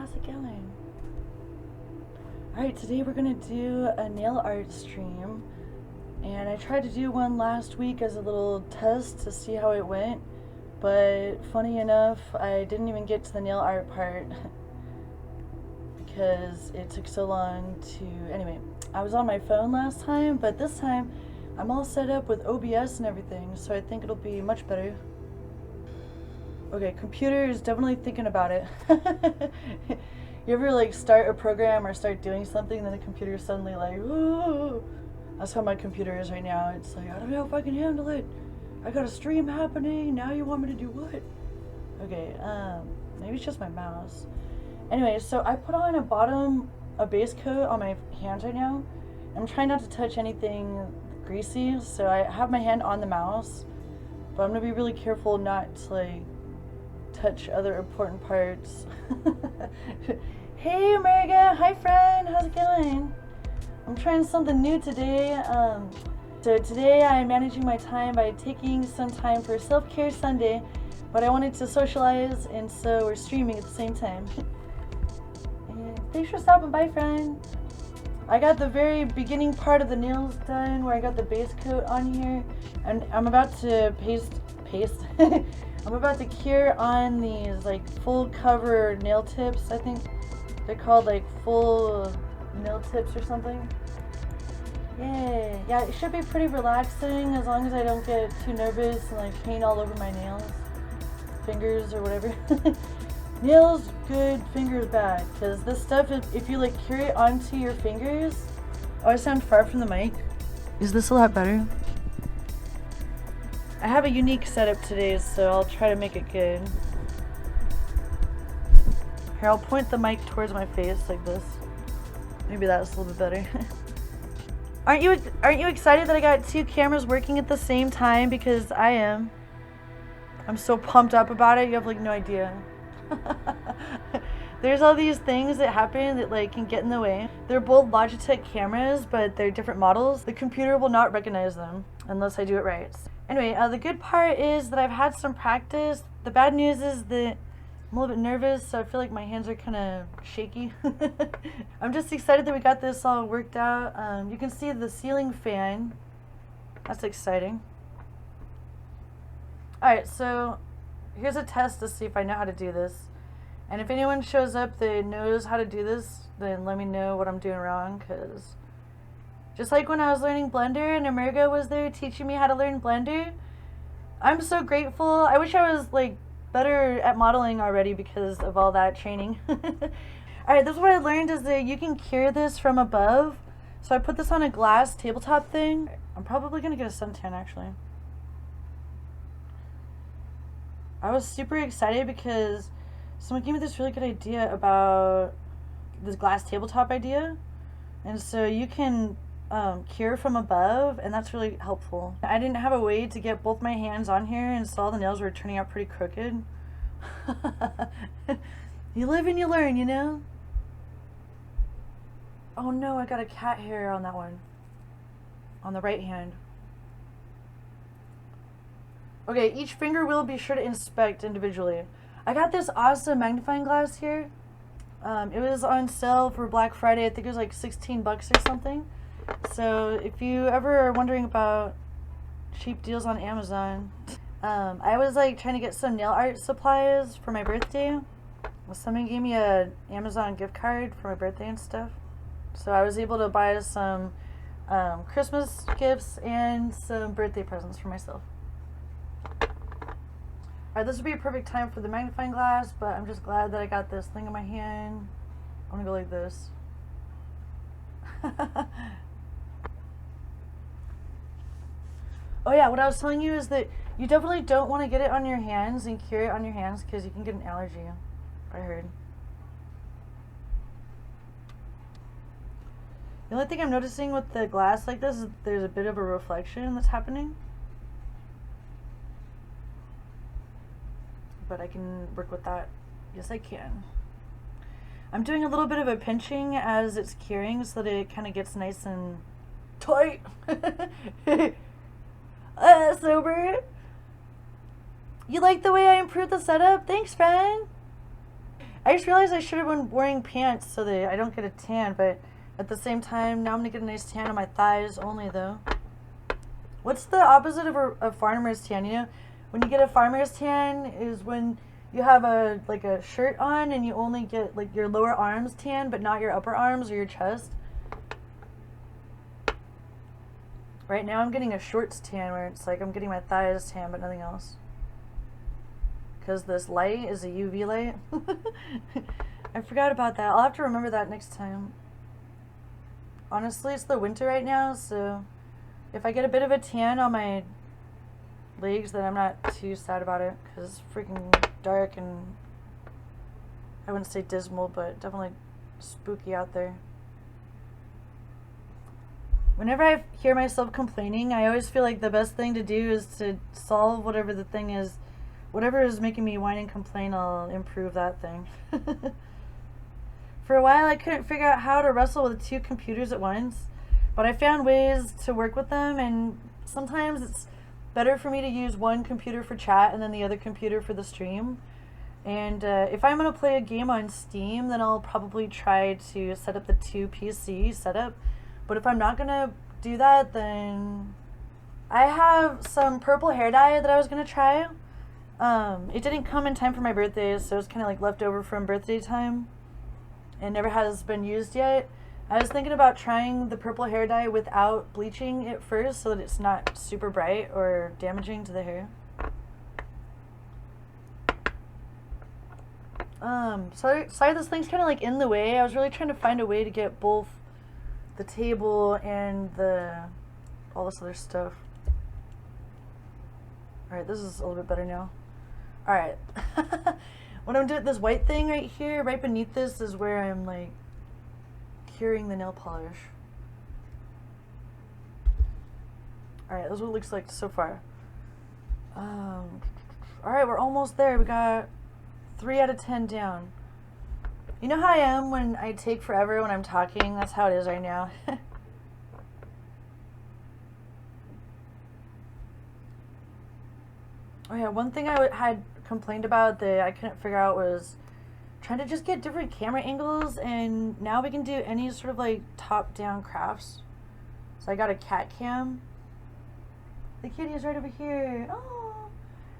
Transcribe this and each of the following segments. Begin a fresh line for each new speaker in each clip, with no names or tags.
how's it going? Alright, today we're gonna do a nail art stream. And I tried to do one last week as a little test to see how it went. But funny enough, I didn't even get to the nail art part because it took so long to... Anyway, I was on my phone last time, but this time I'm all set up with OBS and everything, so I think it'll be much better. Okay, computer is definitely thinking about it. You ever like start a program or start doing something, and then the computer is suddenly like, ooh. That's how my computer is right now. It's like, I don't know if I can handle it. I got a stream happening. Now you want me to do what? Okay, maybe it's just my mouse. Anyway, so I put on a base coat on my hands right now. I'm trying not to touch anything greasy, so I have my hand on the mouse, but I'm gonna be really careful not to like touch other important parts. Hey America, hi friend, how's it going? I'm trying something new today. So today I'm managing my time by taking some time for self-care Sunday, but I wanted to socialize, and so we're streaming at the same time. And thanks for stopping by, friend. I got the very beginning part of the nails done where I got the base coat on here, and I'm about to paste. I'm about to cure on these like full cover nail tips. I think they're called like full nail tips or something. Yay. Yeah, it should be pretty relaxing as long as I don't get too nervous and like paint all over my nails, fingers or whatever. Nails good, fingers bad, because this stuff, if you like cure it onto your fingers... Oh, I sound far from the mic. Is this a lot better? I have a unique setup today, so I'll try to make it good. Here, I'll point the mic towards my face like this. Maybe that's a little bit better. Aren't you excited that I got two cameras working at the same time? Because I am. I'm so pumped up about it, you have like no idea. There's all these things that happen that like can get in the way. They're both Logitech cameras, but they're different models. The computer will not recognize them unless I do it right. Anyway, the good part is that I've had some practice. The bad news is that I'm a little bit nervous, so I feel like my hands are kind of shaky. I'm just excited that we got this all worked out. You can see the ceiling fan. That's exciting. Alright, so here's a test to see if I know how to do this. And if anyone shows up that knows how to do this, then let me know what I'm doing wrong, because just like when I was learning Blender and America was there teaching me how to learn Blender, I'm so grateful. I wish I was like better at modeling already because of all that training. Alright, this is what I learned, is that you can cure this from above. So I put this on a glass tabletop thing. I'm probably going to get a suntan actually. I was super excited because someone gave me this really good idea about this glass tabletop idea. And so you can cure from above, and that's really helpful. I didn't have a way to get both my hands on here, and so all the nails were turning out pretty crooked. You live and you learn, you know? Oh no, I got a cat hair on that one. On the right hand. Okay, each finger will be sure to inspect individually. I got this awesome magnifying glass here. It was on sale for Black Friday. I think it was like 16 bucks or something. So if you ever are wondering about cheap deals on Amazon, I was like trying to get some nail art supplies for my birthday. Well, someone gave me an Amazon gift card for my birthday and stuff. So I was able to buy some Christmas gifts and some birthday presents for myself. Alright, this would be a perfect time for the magnifying glass, but I'm just glad that I got this thing in my hand. I'm gonna go like this. Oh yeah, what I was telling you is that you definitely don't want to get it on your hands and cure it on your hands because you can get an allergy, I heard. The only thing I'm noticing with the glass like this is there's a bit of a reflection that's happening. But I can work with that. Yes, I can. I'm doing a little bit of a pinching as it's curing so that it kind of gets nice and tight. Sober. You like the way I improved the setup? Thanks, friend. I just realized I should have been wearing pants so that I don't get a tan, but at the same time, now I'm gonna get a nice tan on my thighs only though. What's the opposite of a farmer's tan? You know, when you get a farmer's tan is when you have a shirt on and you only get like your lower arms tan, but not your upper arms or your chest. Right now I'm getting a shorts tan where it's like I'm getting my thighs tan, but nothing else. Because this light is a UV light. I forgot about that. I'll have to remember that next time. Honestly, it's the winter right now, so if I get a bit of a tan on my legs, then I'm not too sad about it, because it's freaking dark and I wouldn't say dismal, but definitely spooky out there. Whenever I hear myself complaining, I always feel like the best thing to do is to solve whatever the thing is. Whatever is making me whine and complain, I'll improve that thing. For a while, I couldn't figure out how to wrestle with 2 computers at once, but I found ways to work with them, and sometimes it's better for me to use one computer for chat and then the other computer for the stream. And if I'm going to play a game on Steam, then I'll probably try to set up the 2 PC setup. But if I'm not going to do that, then I have some purple hair dye that I was going to try. It didn't come in time for my birthday, so it's kind of like left over from birthday time. It never has been used yet. I was thinking about trying the purple hair dye without bleaching it first so that it's not super bright or damaging to the hair. Sorry this thing's kind of like in the way. I was really trying to find a way to get both the table and all this other stuff. Alright, this is a little bit better now. Alright. What I'm doing, this white thing right here, right beneath this is where I'm like curing the nail polish. Alright, that's what it looks like so far. Alright, we're almost there. We got 3 out of 10 down. You know how I am when I take forever when I'm talking? That's how it is right now. Oh yeah, one thing I had complained about that I couldn't figure out was trying to just get different camera angles, and now we can do any sort of like top-down crafts. So I got a cat cam. The kitty is right over here. Oh.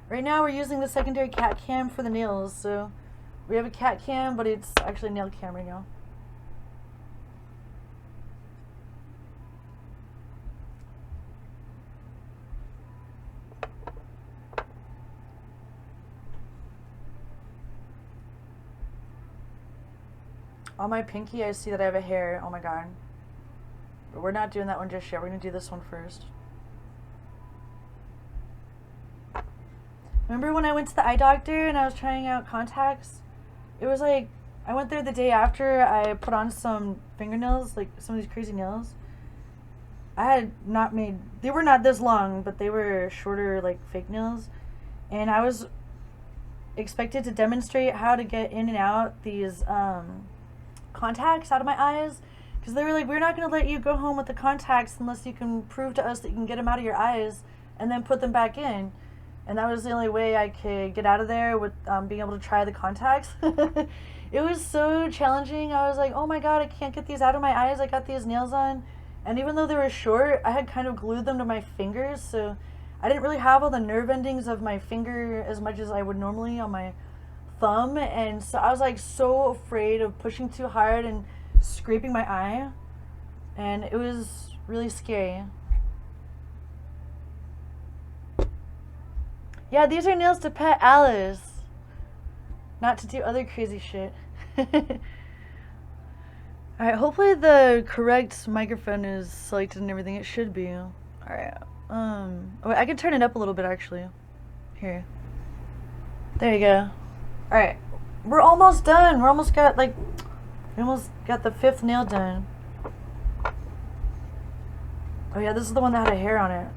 Right now we're using the secondary cat cam for the nails, so we have a cat cam, but it's actually a nail cam right now. On my pinky, I see that I have a hair. Oh my god. But we're not doing that one just yet. We're going to do this one first. Remember when I went to the eye doctor and I was trying out contacts? It was like, I went there the day after I put on some fingernails, like some of these crazy nails. I had not made, they were not this long, but they were shorter, like fake nails. And I was expected to demonstrate how to get in and out these, contacts out of my eyes, because they were like, we're not going to let you go home with the contacts unless you can prove to us that you can get them out of your eyes and then put them back in. And that was the only way I could get out of there with being able to try the contacts. It was so challenging. I was like, oh my god, I can't get these out of my eyes. I got these nails on, and even though they were short, I had kind of glued them to my fingers, so I didn't really have all the nerve endings of my finger as much as I would normally on my thumb, and so I was like so afraid of pushing too hard and scraping my eye, and it was really scary. Yeah, these are nails to pet Alice, not to do other crazy shit. Alright, hopefully the correct microphone is selected and everything. It should be. Alright, I can turn it up a little bit actually. Here. There you go. Alright, we're almost done. We almost got the 5th nail done. Oh yeah, this is the one that had a hair on it.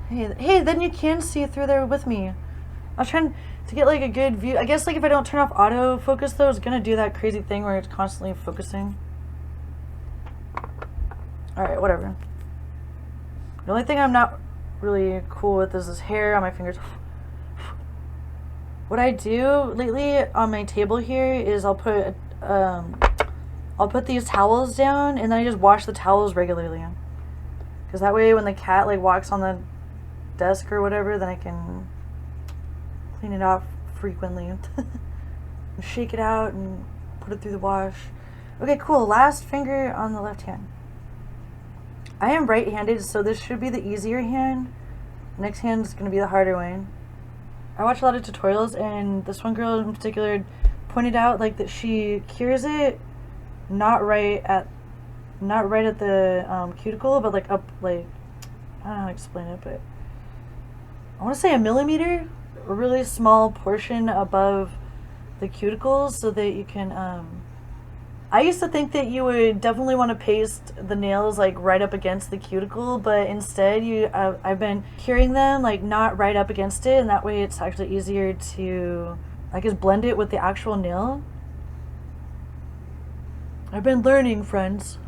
Hey, then you can see through there with me. I was trying to get like a good view. I guess like if I don't turn off autofocus though, it's gonna do that crazy thing where it's constantly focusing. Alright, whatever. The only thing I'm not really cool with is this hair on my fingers. What I do lately on my table here is I'll put these towels down, and then I just wash the towels regularly. Because that way when the cat like walks on the desk or whatever, then I can clean it off frequently. Shake it out and put it through the wash. Okay, cool. Last finger on the left hand. I am right-handed, so this should be the easier hand. Next hand is going to be the harder one. I watch a lot of tutorials, and this one girl in particular pointed out like that she cures it not right at the cuticle, but like up, like, I don't know how to explain it, but I want to say a millimeter, a really small portion above the cuticles, so that you can I used to think that you would definitely want to paste the nails like right up against the cuticle, but instead I've been curing them like not right up against it, and that way it's actually easier to, I guess, blend it with the actual nail. I've been learning, friends.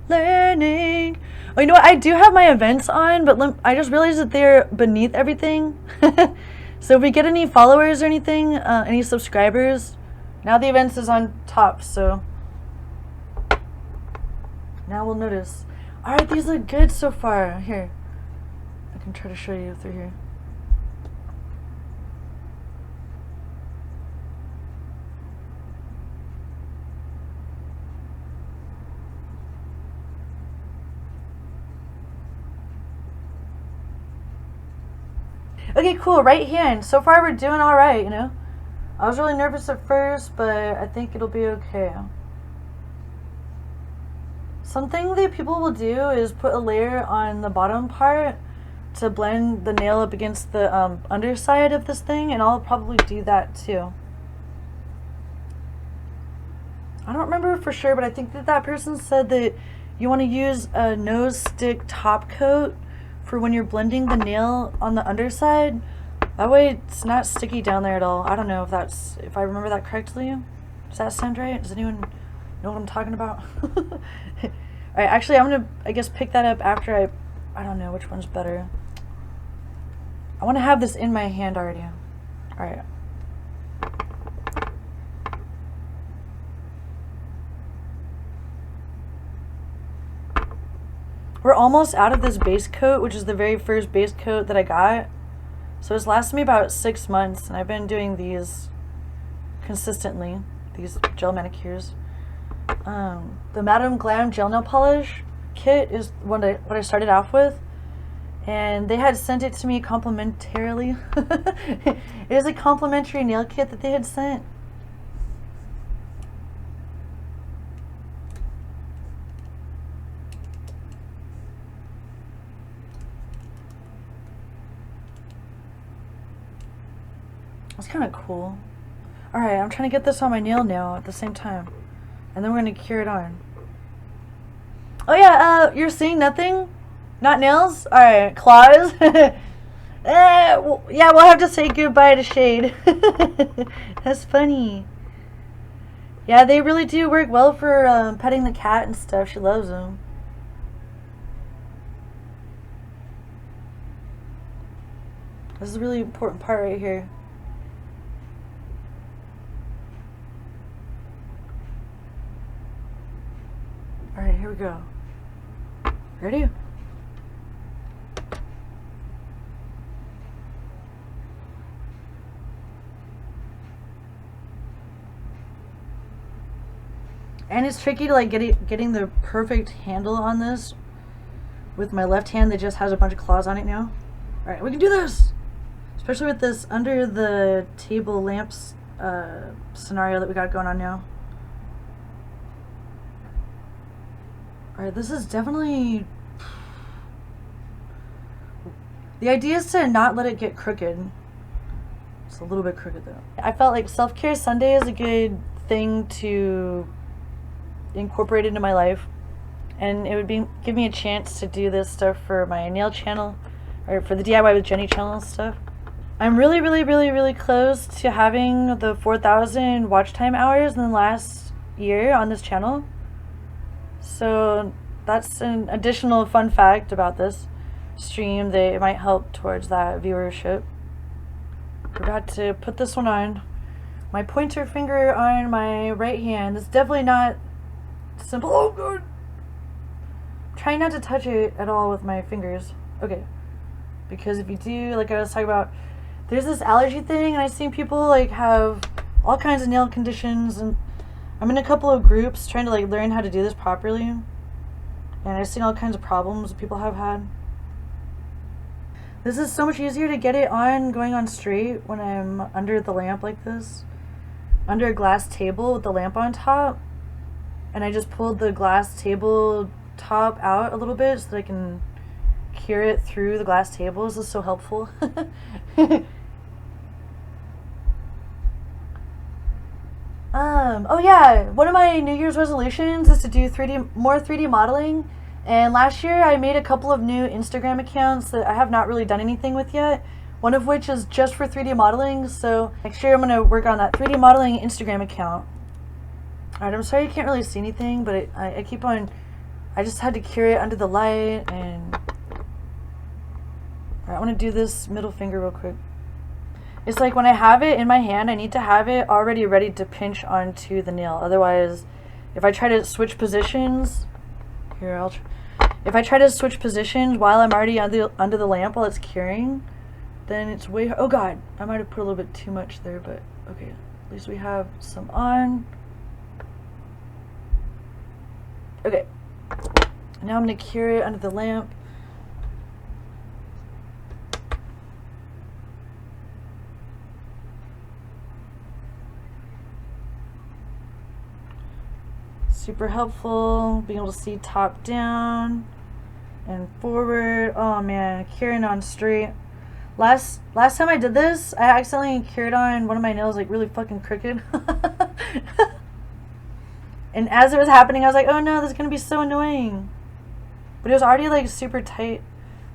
Learning. Oh, you know what? I do have my events on, but I just realized that they're beneath everything. So if we get any followers or anything, any subscribers, now the events is on top, so now we'll notice. Alright, these look good so far. Here, I can try to show you through here. Okay, cool. Right hand. So far we're doing alright, you know. I was really nervous at first, but I think it'll be okay. Something that people will do is put a layer on the bottom part to blend the nail up against the underside of this thing, and I'll probably do that too. I don't remember for sure, but I think that person said that you want to use a nose stick top coat for when you're blending the nail on the underside. That way it's not sticky down there at all. I don't know if I remember that correctly. Does that sound right? Does anyone know what I'm talking about? Alright, actually I'm gonna, I guess, pick that up after I don't know which one's better. I want to have this in my hand already. Alright. We're almost out of this base coat, which is the very first base coat that I got. So it's lasted me about 6 months, and I've been doing these consistently, these gel manicures. The Madame Glam gel nail polish kit is what I started off with, and they had sent it to me complimentarily. It is a complimentary nail kit that they had sent. It's kind of cool. Alright, I'm trying to get this on my nail now at the same time. And then we're going to cure it on. Oh yeah, you're seeing nothing? Not nails? Alright, claws? Well, yeah, we'll have to say goodbye to Shade. That's funny. Yeah, they really do work well for petting the cat and stuff. She loves them. This is a really important part right here. Alright, here we go. Ready? And it's tricky to like getting the perfect handle on this with my left hand that just has a bunch of claws on it now. Alright, we can do this! Especially with this under the table lamps scenario that we got going on now. Alright, this is definitely... The idea is to not let it get crooked. It's a little bit crooked though. I felt like Self-Care Sunday is a good thing to incorporate into my life. And it would give me a chance to do this stuff for my nail channel, or for the DIY with Jenny channel and stuff. I'm really close to having the 4,000 watch time hours in the last year on this channel. So that's an additional fun fact about this. stream, it might help towards that viewership. Forgot to put this one on. My pointer finger on my right hand. It's definitely not simple. Oh god! Try not to touch it at all with my fingers. Okay. Because if you do, like I was talking about, there's this allergy thing, and I've seen people like have all kinds of nail conditions, and I'm in a couple of groups trying to like learn how to do this properly, and I've seen all kinds of problems people have had. This is so much easier to get it on going on straight when I'm under the lamp like this, under a glass table with the lamp on top, and I just pulled the glass table top out a little bit so that I can cure it through the glass table. This is so helpful. Oh yeah, one of my New Year's resolutions is to do more 3D modeling. And last year I made a couple of new Instagram accounts that I have not really done anything with yet. One of which is just for 3D modeling. So next year I'm going to work on that 3D modeling Instagram account. Alright, I'm sorry you can't really see anything, but I keep on... I just had to cure it under the light, and... Alright, I want to do this middle finger real quick. It's like when I have it in my hand, I need to have it already ready to pinch onto the nail. Otherwise, if I try to switch positions... Here, if I try to switch positions while I'm already under the lamp while it's curing, then it's way... Oh god, I might have put a little bit too much there, but okay. At least we have some on. Okay. Now I'm going to cure it under the lamp. Super helpful, being able to see top down and forward. Oh man, curing on straight. Last time I did this, I accidentally cured on one of my nails like really fucking crooked. And as it was happening, I was like, oh no, this is gonna be so annoying. But it was already like super tight.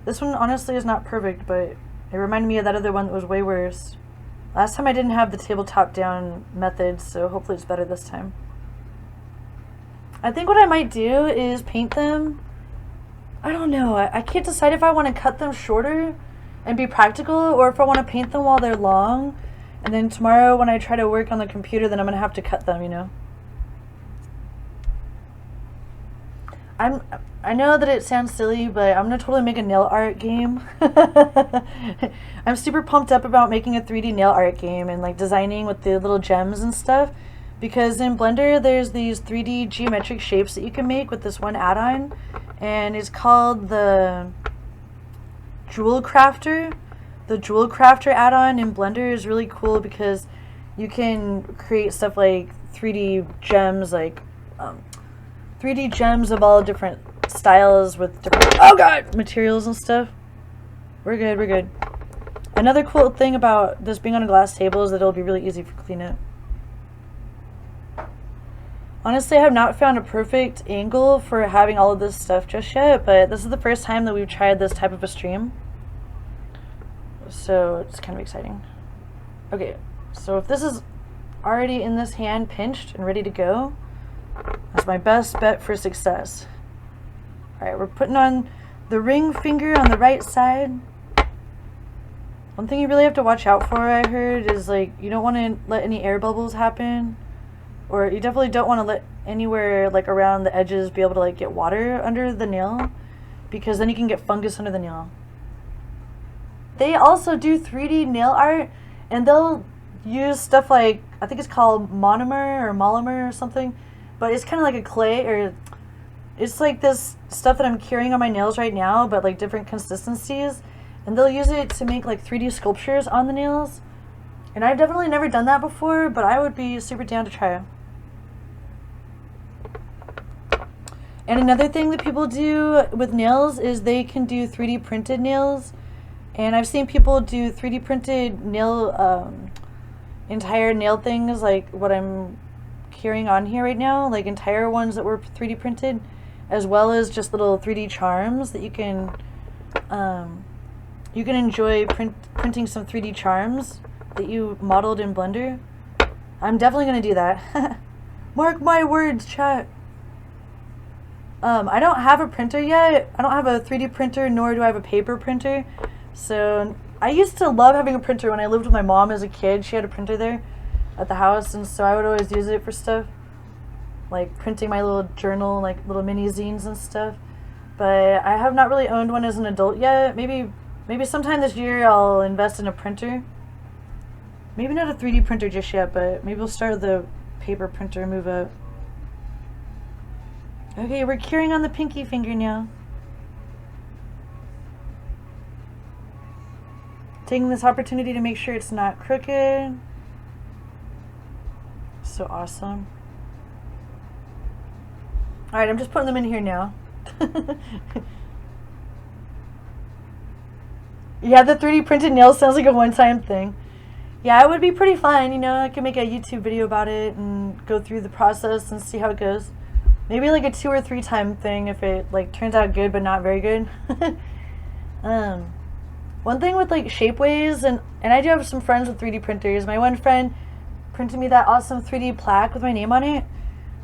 This one honestly is not perfect, but it reminded me of that other one that was way worse. Last time I didn't have the tabletop down method, so hopefully it's better this time. I think what I might do is paint them. I don't know. I can't decide if I want to cut them shorter and be practical, or if I want to paint them while they're long. And then tomorrow when I try to work on the computer, then I'm going to have to cut them, you know? I know that it sounds silly, but I'm going to totally make a nail art game. I'm super pumped up about making a 3D nail art game and like designing with the little gems and stuff. Because in Blender, there's these 3D geometric shapes that you can make with this one add-on, and it's called the Jewel Crafter. The Jewel Crafter add-on in Blender is really cool because you can create stuff like 3D gems, like 3D gems of all different styles with different materials and stuff. We're good, we're good. Another cool thing about this being on a glass table is that it'll be really easy for cleanup. Honestly, I have not found a perfect angle for having all of this stuff just yet, but this is the first time that we've tried this type of a stream. So it's kind of exciting. Okay, so if this is already in this hand pinched and ready to go, that's my best bet for success. Alright, we're putting on the ring finger on the right side. One thing you really have to watch out for, I heard, is like you don't want to let any air bubbles happen. Or you definitely don't want to let anywhere like around the edges be able to like get water under the nail, because then you can get fungus under the nail. They also do 3D nail art, and they'll use stuff like, I think it's called monomer or monomer or something, but it's kind of like a clay, or it's like this stuff that I'm curing on my nails right now, but like different consistencies, and they'll use it to make like 3D sculptures on the nails. And I've definitely never done that before, but I would be super down to try it. And another thing that people do with nails is they can do 3D printed nails. And I've seen people do 3D printed nail, entire nail things like what I'm carrying on here right now, like entire ones that were 3D printed, as well as just little 3D charms that you can enjoy printing some 3D charms that you modeled in Blender. I'm definitely going to do that. Mark my words, chat. I don't have a printer yet. I don't have a 3D printer, nor do I have a paper printer. So I used to love having a printer when I lived with my mom as a kid. She had a printer there at the house, and so I would always use it for stuff like printing my little journal, like little mini zines and stuff. But I have not really owned one as an adult yet. Maybe sometime this year I'll invest in a printer. Maybe not a 3D printer just yet, but maybe we'll start the paper printer and move up. Okay, we're curing on the pinky finger now. Taking this opportunity to make sure it's not crooked. So awesome. Alright, I'm just putting them in here now. Yeah, the 3D printed nails sounds like a one-time thing. Yeah, it would be pretty fun, you know, I could make a YouTube video about it and go through the process and see how it goes. Maybe like a 2 or 3 time thing if it like turns out good but not very good. One thing with like Shapeways, and I do have some friends with 3D printers. My one friend printed me that awesome 3D plaque with my name on it.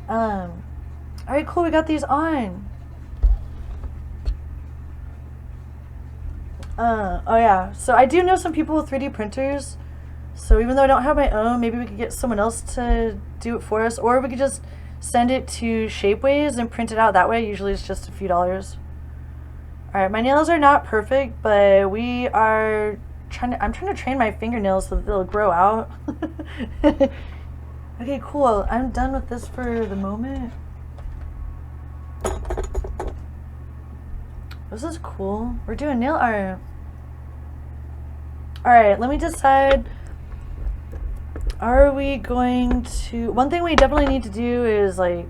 Alright, cool, we got these on. Oh yeah, so I do know some people with 3D printers. So even though I don't have my own, maybe we could get someone else to do it for us, or we could just send it to Shapeways and print it out that way. Usually it's just a few dollars. Alright, my nails are not perfect, but we are I'm trying to train my fingernails so that they'll grow out. Okay, cool. I'm done with this for the moment. This is cool. We're doing nail art. Alright, let me decide. Are we going to... One thing we definitely need to do is, like...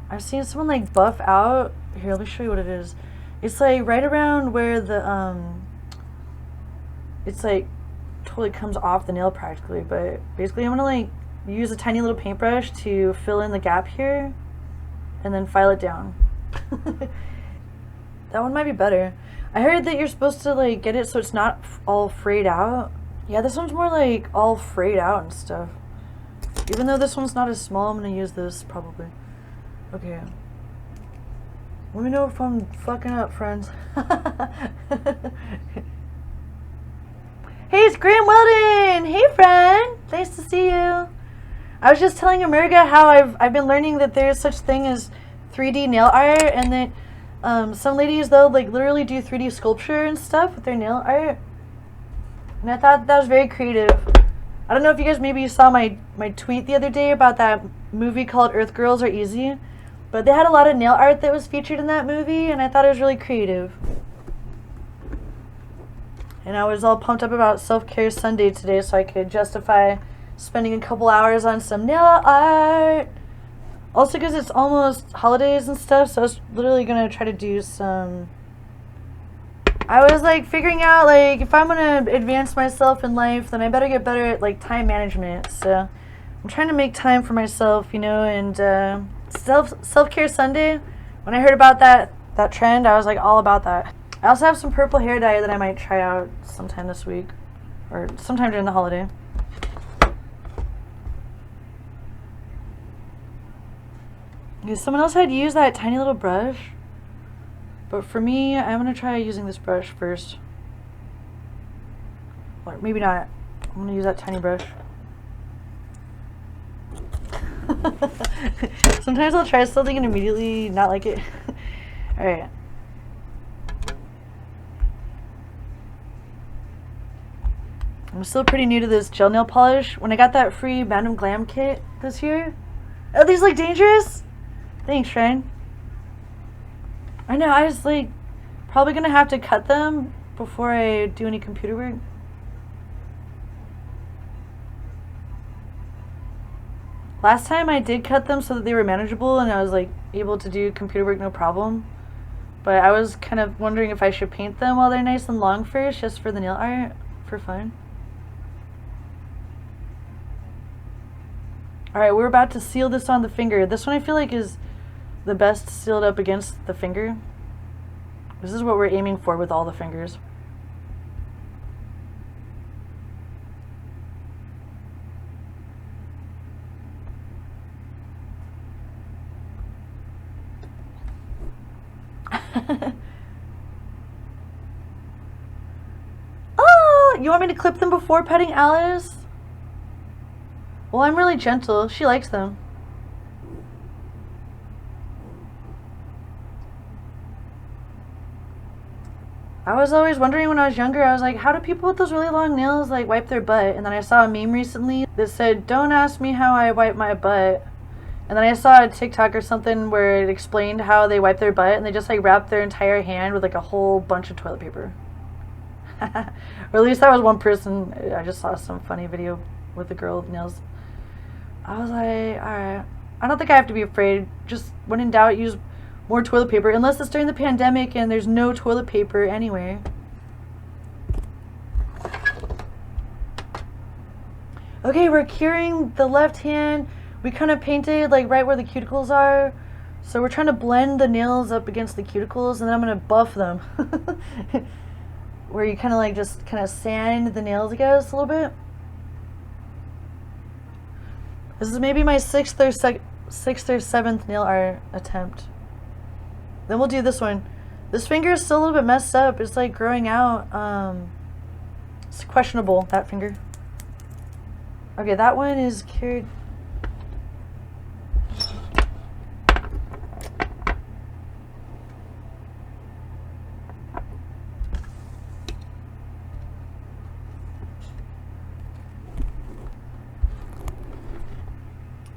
I've seen someone, like, buff out. Here, let me show you what it is. It's, like, right around where the, It's, like, totally comes off the nail practically. But basically, I'm gonna, like, use a tiny little paintbrush to fill in the gap here. And then file it down. That one might be better. I heard that you're supposed to, like, get it so it's not all frayed out. Yeah, this one's more, like, all frayed out and stuff. Even though this one's not as small, I'm gonna use this, probably. Okay. Let me know if I'm fucking up, friends. Hey, it's Graham Weldon! Hey, friend! Nice to see you. I was just telling America how I've been learning that there's such thing as 3D nail art, and that some ladies, though, like, literally do 3D sculpture and stuff with their nail art. And I thought that was very creative. I don't know if you guys maybe saw my tweet the other day about that movie called Earth Girls Are Easy, but they had a lot of nail art that was featured in that movie, and I thought it was really creative. And I was all pumped up about Self-Care Sunday today so I could justify spending a couple hours on some nail art. Also because it's almost holidays and stuff, so I was literally going to try to do some... I was like figuring out, like, if I'm going to advance myself in life, then I better get better at, like, time management. So I'm trying to make time for myself, you know, and Self-Care Sunday, when I heard about that trend, I was like all about that. I also have some purple hair dye that I might try out sometime this week, or sometime during the holiday. Okay, someone else had used that tiny little brush, but for me, I'm going to try using this brush first. Or maybe not. I'm going to use that tiny brush. Sometimes I'll try something and immediately not like it. Alright. I'm still pretty new to this gel nail polish. When I got that free Madam Glam kit this year. Are these, like, dangerous? Thanks, Shrine. I know, I was, like, probably gonna have to cut them before I do any computer work. Last time I did cut them so that they were manageable and I was, like, able to do computer work no problem. But I was kind of wondering if I should paint them while they're nice and long first, just for the nail art, for fun. Alright, we're about to seal this on the finger. This one I feel like is the best sealed up against the finger. This is what we're aiming for with all the fingers. You want me to clip them before petting Alice? Well, I'm really gentle. She likes them. I was always wondering when I was younger, I was like, how do people with those really long nails like wipe their butt? And then I saw a meme recently that said, don't ask me how I wipe my butt. And then I saw a TikTok or something where it explained how they wipe their butt, and they just like wrap their entire hand with like a whole bunch of toilet paper. Or at least that was one person. I just saw some funny video with the girl with nails. I was like, alright. I don't think I have to be afraid. Just when in doubt, use more toilet paper. Unless it's during the pandemic and there's no toilet paper anyway. Okay, we're curing the left hand. We kind of painted like right where the cuticles are. So we're trying to blend the nails up against the cuticles, and then I'm going to buff them. Where you kind of like just kind of sand the nails, I guess, a little bit. This is maybe my sixth or seventh nail art attempt. Then we'll do this one. This finger is still a little bit messed up. It's like growing out. It's questionable, that finger. Okay, that one is cured.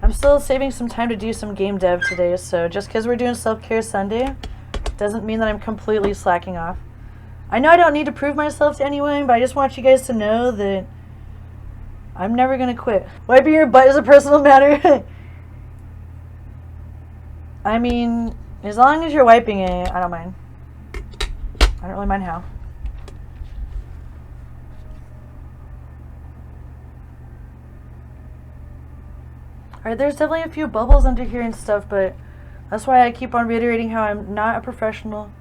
I'm still saving some time to do some game dev today, so just because we're doing Self-Care Sunday doesn't mean that I'm completely slacking off. I know I don't need to prove myself to anyone, but I just want you guys to know that I'm never going to quit. Wiping your butt is a personal matter. I mean, as long as you're wiping it, I don't mind. I don't really mind how. Alright, there's definitely a few bubbles under here and stuff, but that's why I keep on reiterating how I'm not a professional.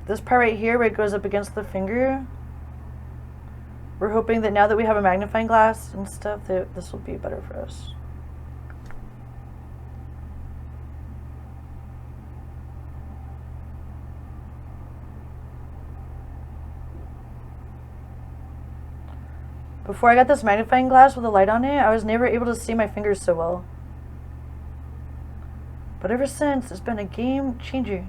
This part right here where it goes up against the finger, we're hoping that now that we have a magnifying glass and stuff, that this will be better for us. Before I got this magnifying glass with a light on it, I was never able to see my fingers so well. But ever since, it's been a game changer.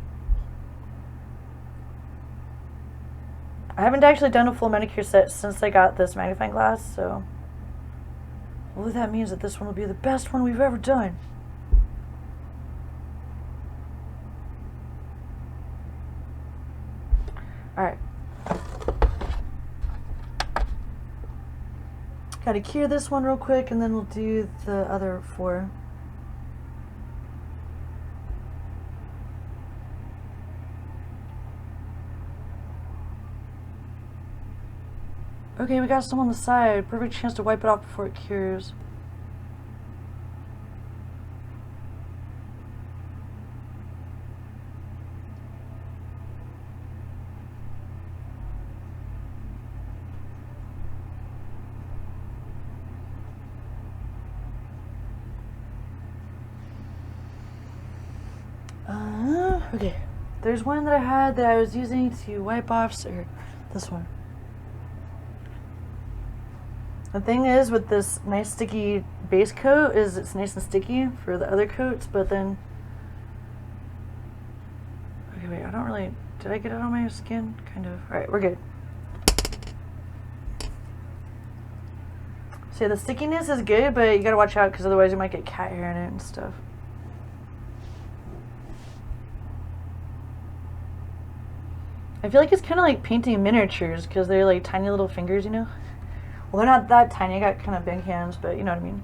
I haven't actually done a full manicure set since I got this magnifying glass, so hopefully that means that this one will be the best one we've ever done. Alright. Gotta cure this one real quick, and then we'll do the other four. Okay, we got some on the side. Perfect chance to wipe it off before it cures. Okay. There's one that I had that I was using to wipe off, so this one. The thing is with this nice sticky base coat is it's nice and sticky for the other coats, but then... Okay, wait, I don't really... Did I get it on my skin? Kind of. Alright, we're good. So yeah, the stickiness is good, but you gotta watch out because otherwise you might get cat hair in it and stuff. I feel like it's kind of like painting miniatures because they're like tiny little fingers, you know? Well, they're not that tiny. I got kind of big hands, but you know what I mean.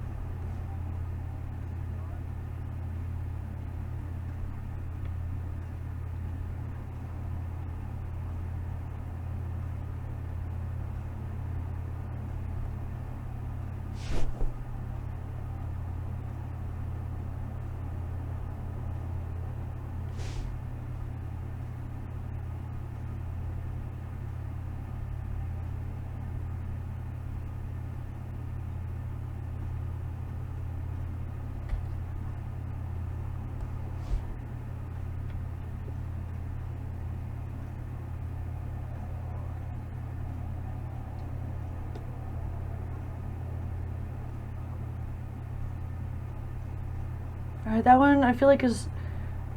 Alright, that one I feel like is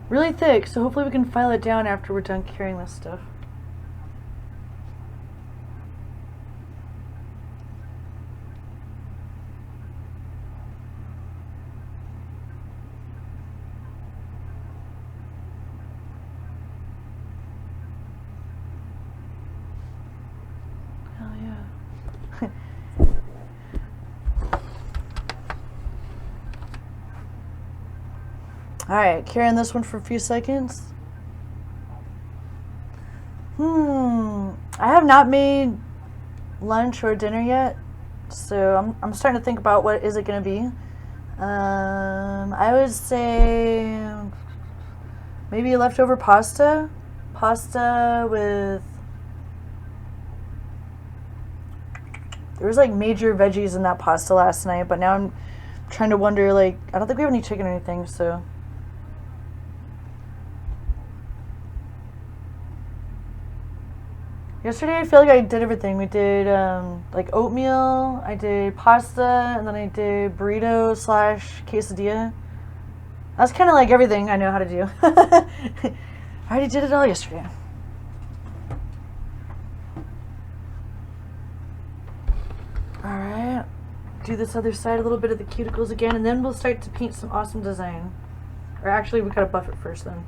really thick, so hopefully we can file it down after we're done curing this stuff. Hell yeah. Alright, curing this one for a few seconds. I have not made lunch or dinner yet, so I'm starting to think about what is it going to be. I would say maybe leftover pasta with, there was like major veggies in that pasta last night, but now I'm trying to wonder, like, I don't think we have any chicken or anything, so yesterday I feel like I did everything. We did like oatmeal, I did pasta, and then I did burrito / quesadilla. That's kind of like everything I know how to do. I already did it all yesterday. Alright, do this other side, a little bit of the cuticles again, and then we'll start to paint some awesome design. Or actually, we gotta buff it first then.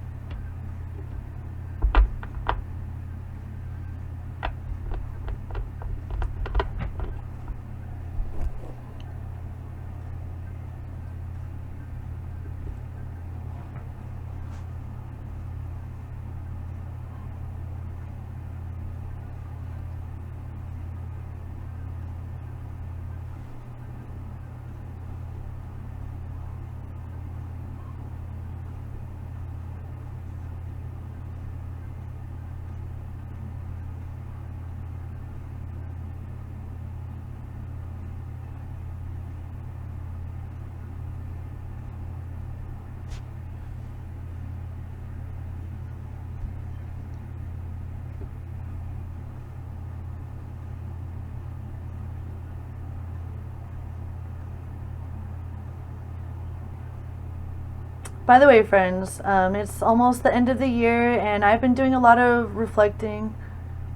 By the way, friends, it's almost the end of the year, and I've been doing a lot of reflecting,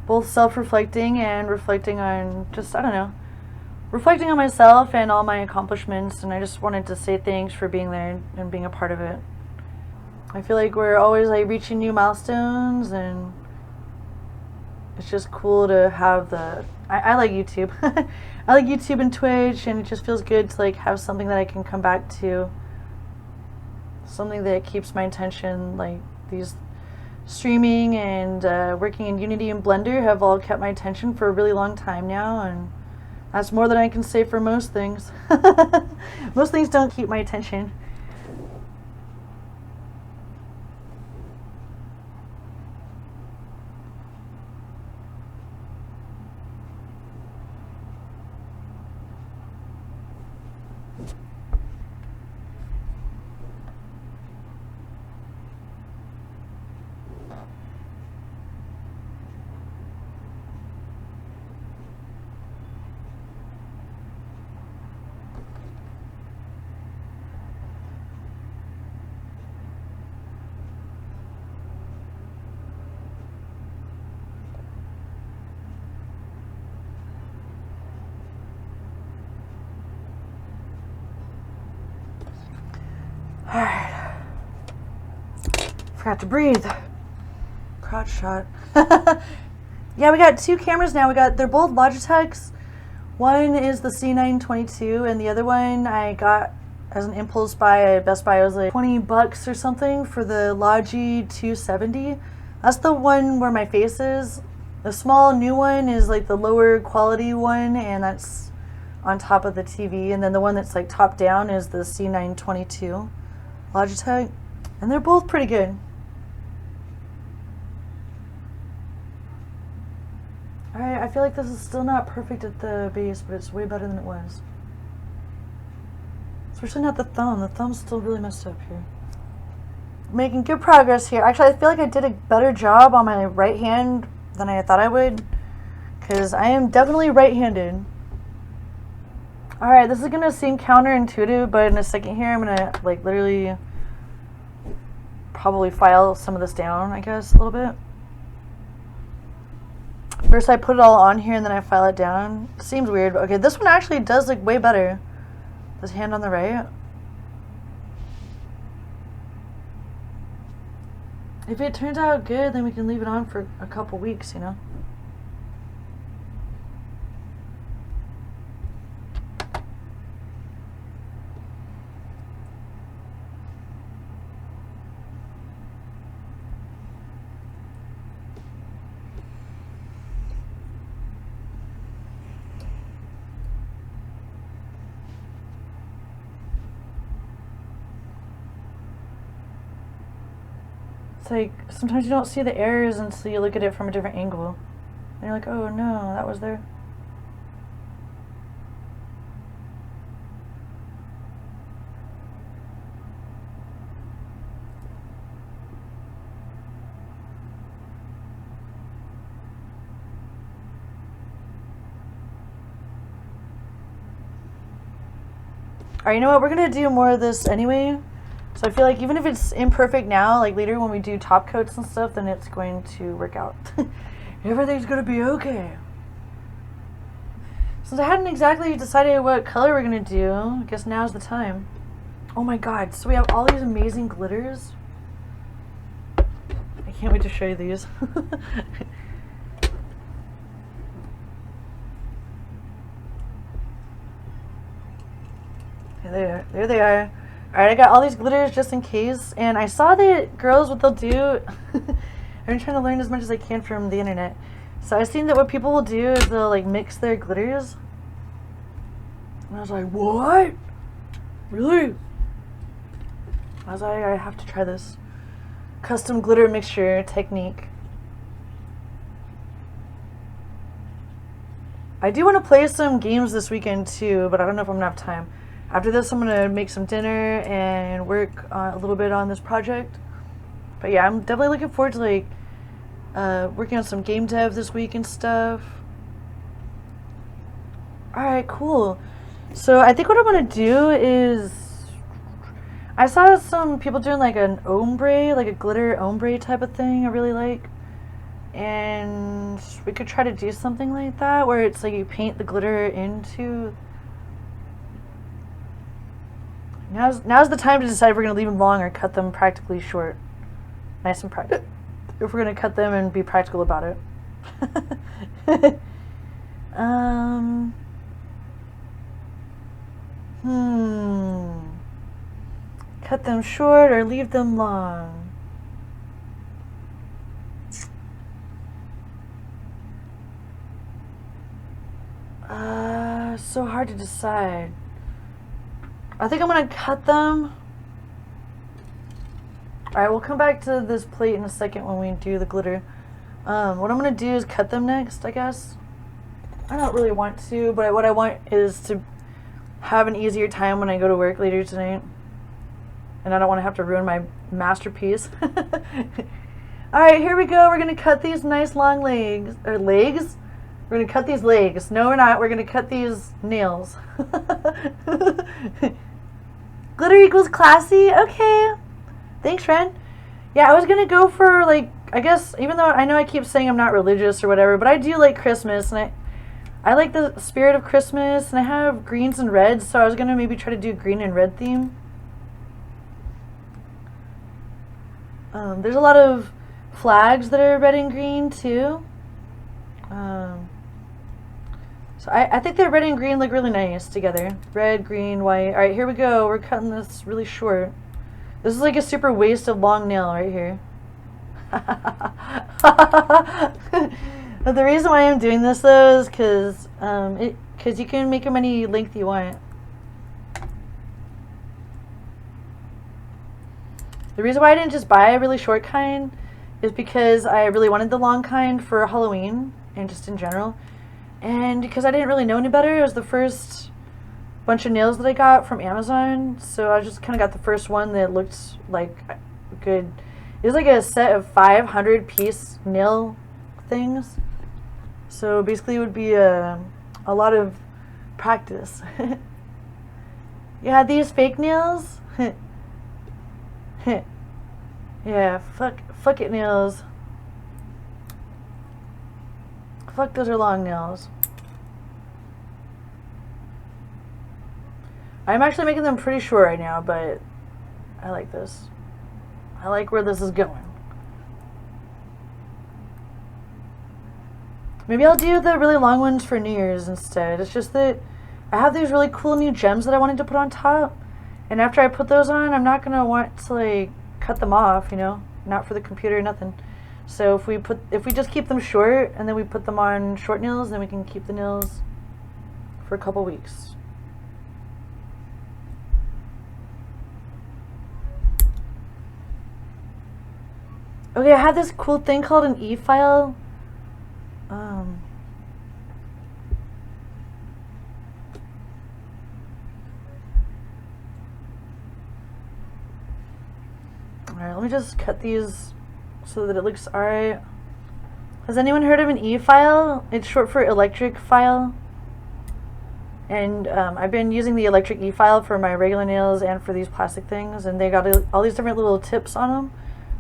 both self-reflecting and reflecting on just, I don't know, reflecting on myself and all my accomplishments, and I just wanted to say thanks for being there and being a part of it. I feel like we're always like reaching new milestones, and it's just cool to have the, I like YouTube. I like YouTube and Twitch, and it just feels good to like have something that I can come back to. Something that keeps my attention, like these streaming and working in Unity and Blender have all kept my attention for a really long time now, and that's more than I can say for most things. Most things don't keep my attention. Alright. Forgot to breathe. Crotch shot. Yeah, we got two cameras now. They're both Logitechs. One is the C922, and the other one I got as an impulse buy at Best Buy. It was like $20 or something for the Logi 270. That's the one where my face is. The small new one is like the lower quality one, and that's on top of the TV. And then the one that's like top down is the C922 Logitech. And they're both pretty good. Alright, I feel like this is still not perfect at the base, but it's way better than it was. Especially not the thumb. The thumb's still really messed up here. Making good progress here. Actually, I feel like I did a better job on my right hand than I thought I would, because I am definitely right-handed. Alright, this is going to seem counterintuitive, but in a second here I'm going to like literally probably file some of this down, I guess, a little bit. First I put it all on here and then I file it down. Seems weird, but okay, this one actually does look way better. This hand on the right. If it turns out good, then we can leave it on for a couple weeks, you know? It's like, sometimes you don't see the errors until you look at it from a different angle. And you're like, oh no, that was there. Alright, you know what? We're going to do more of this anyway. So I feel like even if it's imperfect now, like later when we do top coats and stuff, then it's going to work out. Everything's going to be okay. Since I hadn't exactly decided what color we're going to do, I guess now's the time. Oh my god, so we have all these amazing glitters. I can't wait to show you these. There they are. Alright, I got all these glitters just in case, and I saw that girls, what they'll do, I'm trying to learn as much as I can from the internet. So I've seen that what people will do is they'll like mix their glitters. And I was like, what? Really? I was like, I have to try this custom glitter mixture technique. I do want to play some games this weekend too, but I don't know if I'm gonna have time. After this, I'm gonna make some dinner and work a little bit on this project. But yeah, I'm definitely looking forward to like working on some game dev this week and stuff. Alright, cool. So I think what I'm gonna do is, I saw some people doing like an ombre, like a glitter ombre type of thing I really like. And we could try to do something like that where it's like you paint the glitter into. Now's the time to decide if we're going to leave them long or cut them practically short. Nice and practical. If we're going to cut them and be practical about it. Cut them short or leave them long. So hard to decide. I think I'm gonna cut them. Alright, we'll come back to this plate in a second when we do the glitter. What I'm gonna do is cut them next, I guess. I don't really want to, but what I want is to have an easier time when I go to work later tonight. And I don't want to have to ruin my masterpiece. Alright, here we go. We're gonna cut these nice long legs. Or legs? We're gonna cut these legs. No, we're not. We're gonna cut these nails. Glitter equals classy? Okay. Thanks, friend. Yeah, I was gonna go for like, I guess, even though I know I keep saying I'm not religious or whatever, but I do like Christmas, and I like the spirit of Christmas, and I have greens and reds, so I was gonna maybe try to do green and red theme. There's a lot of flags that are red and green too. So I think that red and green look really nice together. Red, green, white. Alright, here we go. We're cutting this really short. This is like a super waste of long nail right here. But the reason why I'm doing this though is because you can make them any length you want. The reason why I didn't just buy a really short kind is because I really wanted the long kind for Halloween and just in general. And because I didn't really know any better, it was the first bunch of nails that I got from Amazon. So I just kind of got the first one that looked like good. It was like a set of 500 piece nail things. So basically it would be a lot of practice. Yeah, these fake nails. Yeah, fuck it nails. Fuck, those are long nails. I'm actually making them pretty short right now, but I like this. I like where this is going. Maybe I'll do the really long ones for New Year's instead. It's just that I have these really cool new gems that I wanted to put on top. And after I put those on, I'm not going to want to like cut them off, you know? Not for the computer or nothing. So if we just keep them short and then we put them on short nails, then we can keep the nails for a couple weeks. Okay, I have this cool thing called an e-file. Alright, let me just cut these so that it looks alright. Has anyone heard of an e-file? It's short for electric file. And I've been using the electric e-file for my regular nails and for these plastic things, and they got all these different little tips on them.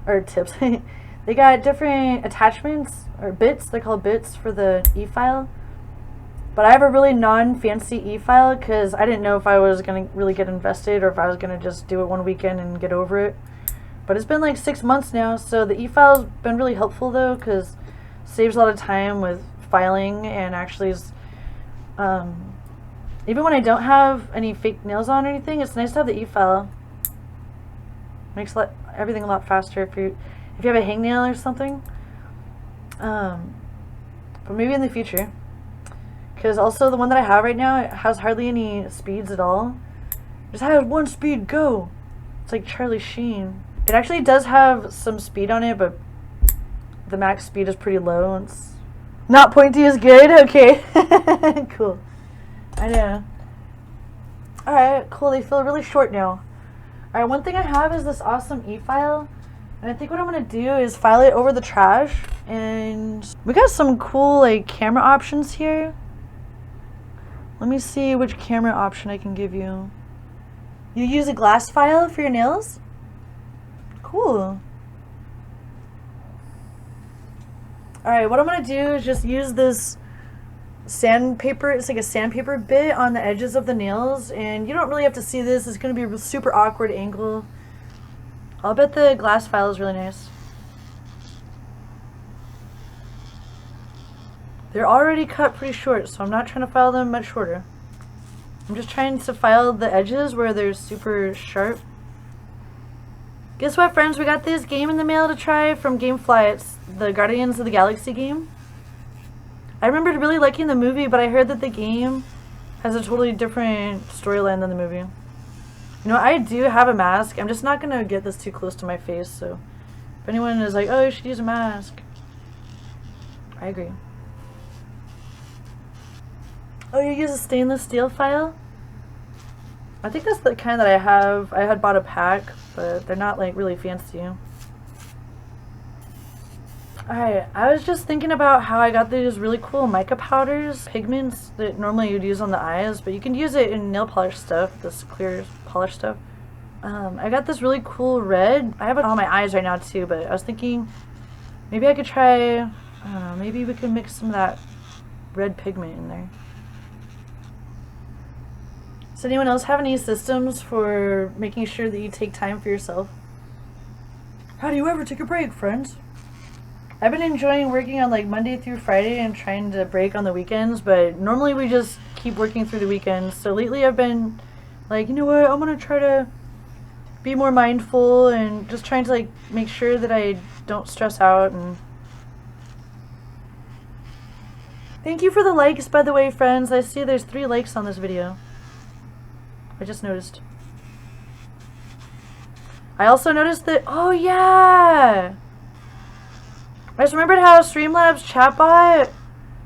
Or tips. They got different attachments, or bits, they're called bits for the e-file. But I have a really non-fancy e-file because I didn't know if I was going to really get invested or if I was going to just do it one weekend and get over it. But it's been like 6 months now, so the e-file's been really helpful though, because it saves a lot of time with filing and actually is, even when I don't have any fake nails on or anything, it's nice to have the e-file. Makes everything a lot faster if you have a hangnail or something. But maybe in the future. Because also the one that I have right now, it has hardly any speeds at all. It just has one speed, go! It's like Charlie Sheen. It actually does have some speed on it, but the max speed is pretty low. It's not pointy is good? Okay. Cool. I know. Alright, cool. They feel really short now. Alright, one thing I have is this awesome e-file. And I think what I'm going to do is file it over the trash. And we got some cool like camera options here. Let me see which camera option I can give you. You use a glass file for your nails? Cool. Alright, what I'm going to do is just use this sandpaper. It's like a sandpaper bit on the edges of the nails. And you don't really have to see this. It's going to be a super awkward angle. I'll bet the glass file is really nice. They're already cut pretty short, so I'm not trying to file them much shorter. I'm just trying to file the edges where they're super sharp. Guess what, friends? We got this game in the mail to try from Gamefly. It's the Guardians of the Galaxy game. I remembered really liking the movie, but I heard that the game has a totally different storyline than the movie. You know, I do have a mask. I'm just not going to get this too close to my face, so if anyone is like, oh, you should use a mask, I agree. Oh, you use a stainless steel file? I think that's the kind that I have. I had bought a pack, but they're not like really fancy. Alright, I was just thinking about how I got these really cool mica powders, pigments that normally you'd use on the eyes, but you can use it in nail polish stuff, this clear polish stuff. I got this really cool red. I have it on my eyes right now too, but I was thinking maybe I could try, I don't know, maybe we could mix some of that red pigment in there. Does anyone else have any systems for making sure that you take time for yourself? How do you ever take a break, friends? I've been enjoying working on like Monday through Friday and trying to break on the weekends, but normally we just keep working through the weekends. So lately I've been like, you know what, I'm gonna try to be more mindful and just trying to like make sure that I don't stress out. And thank you for the likes, by the way, friends. I see there's 3 likes on this video. I just noticed. I also noticed that, oh yeah! I just remembered how Streamlabs chatbot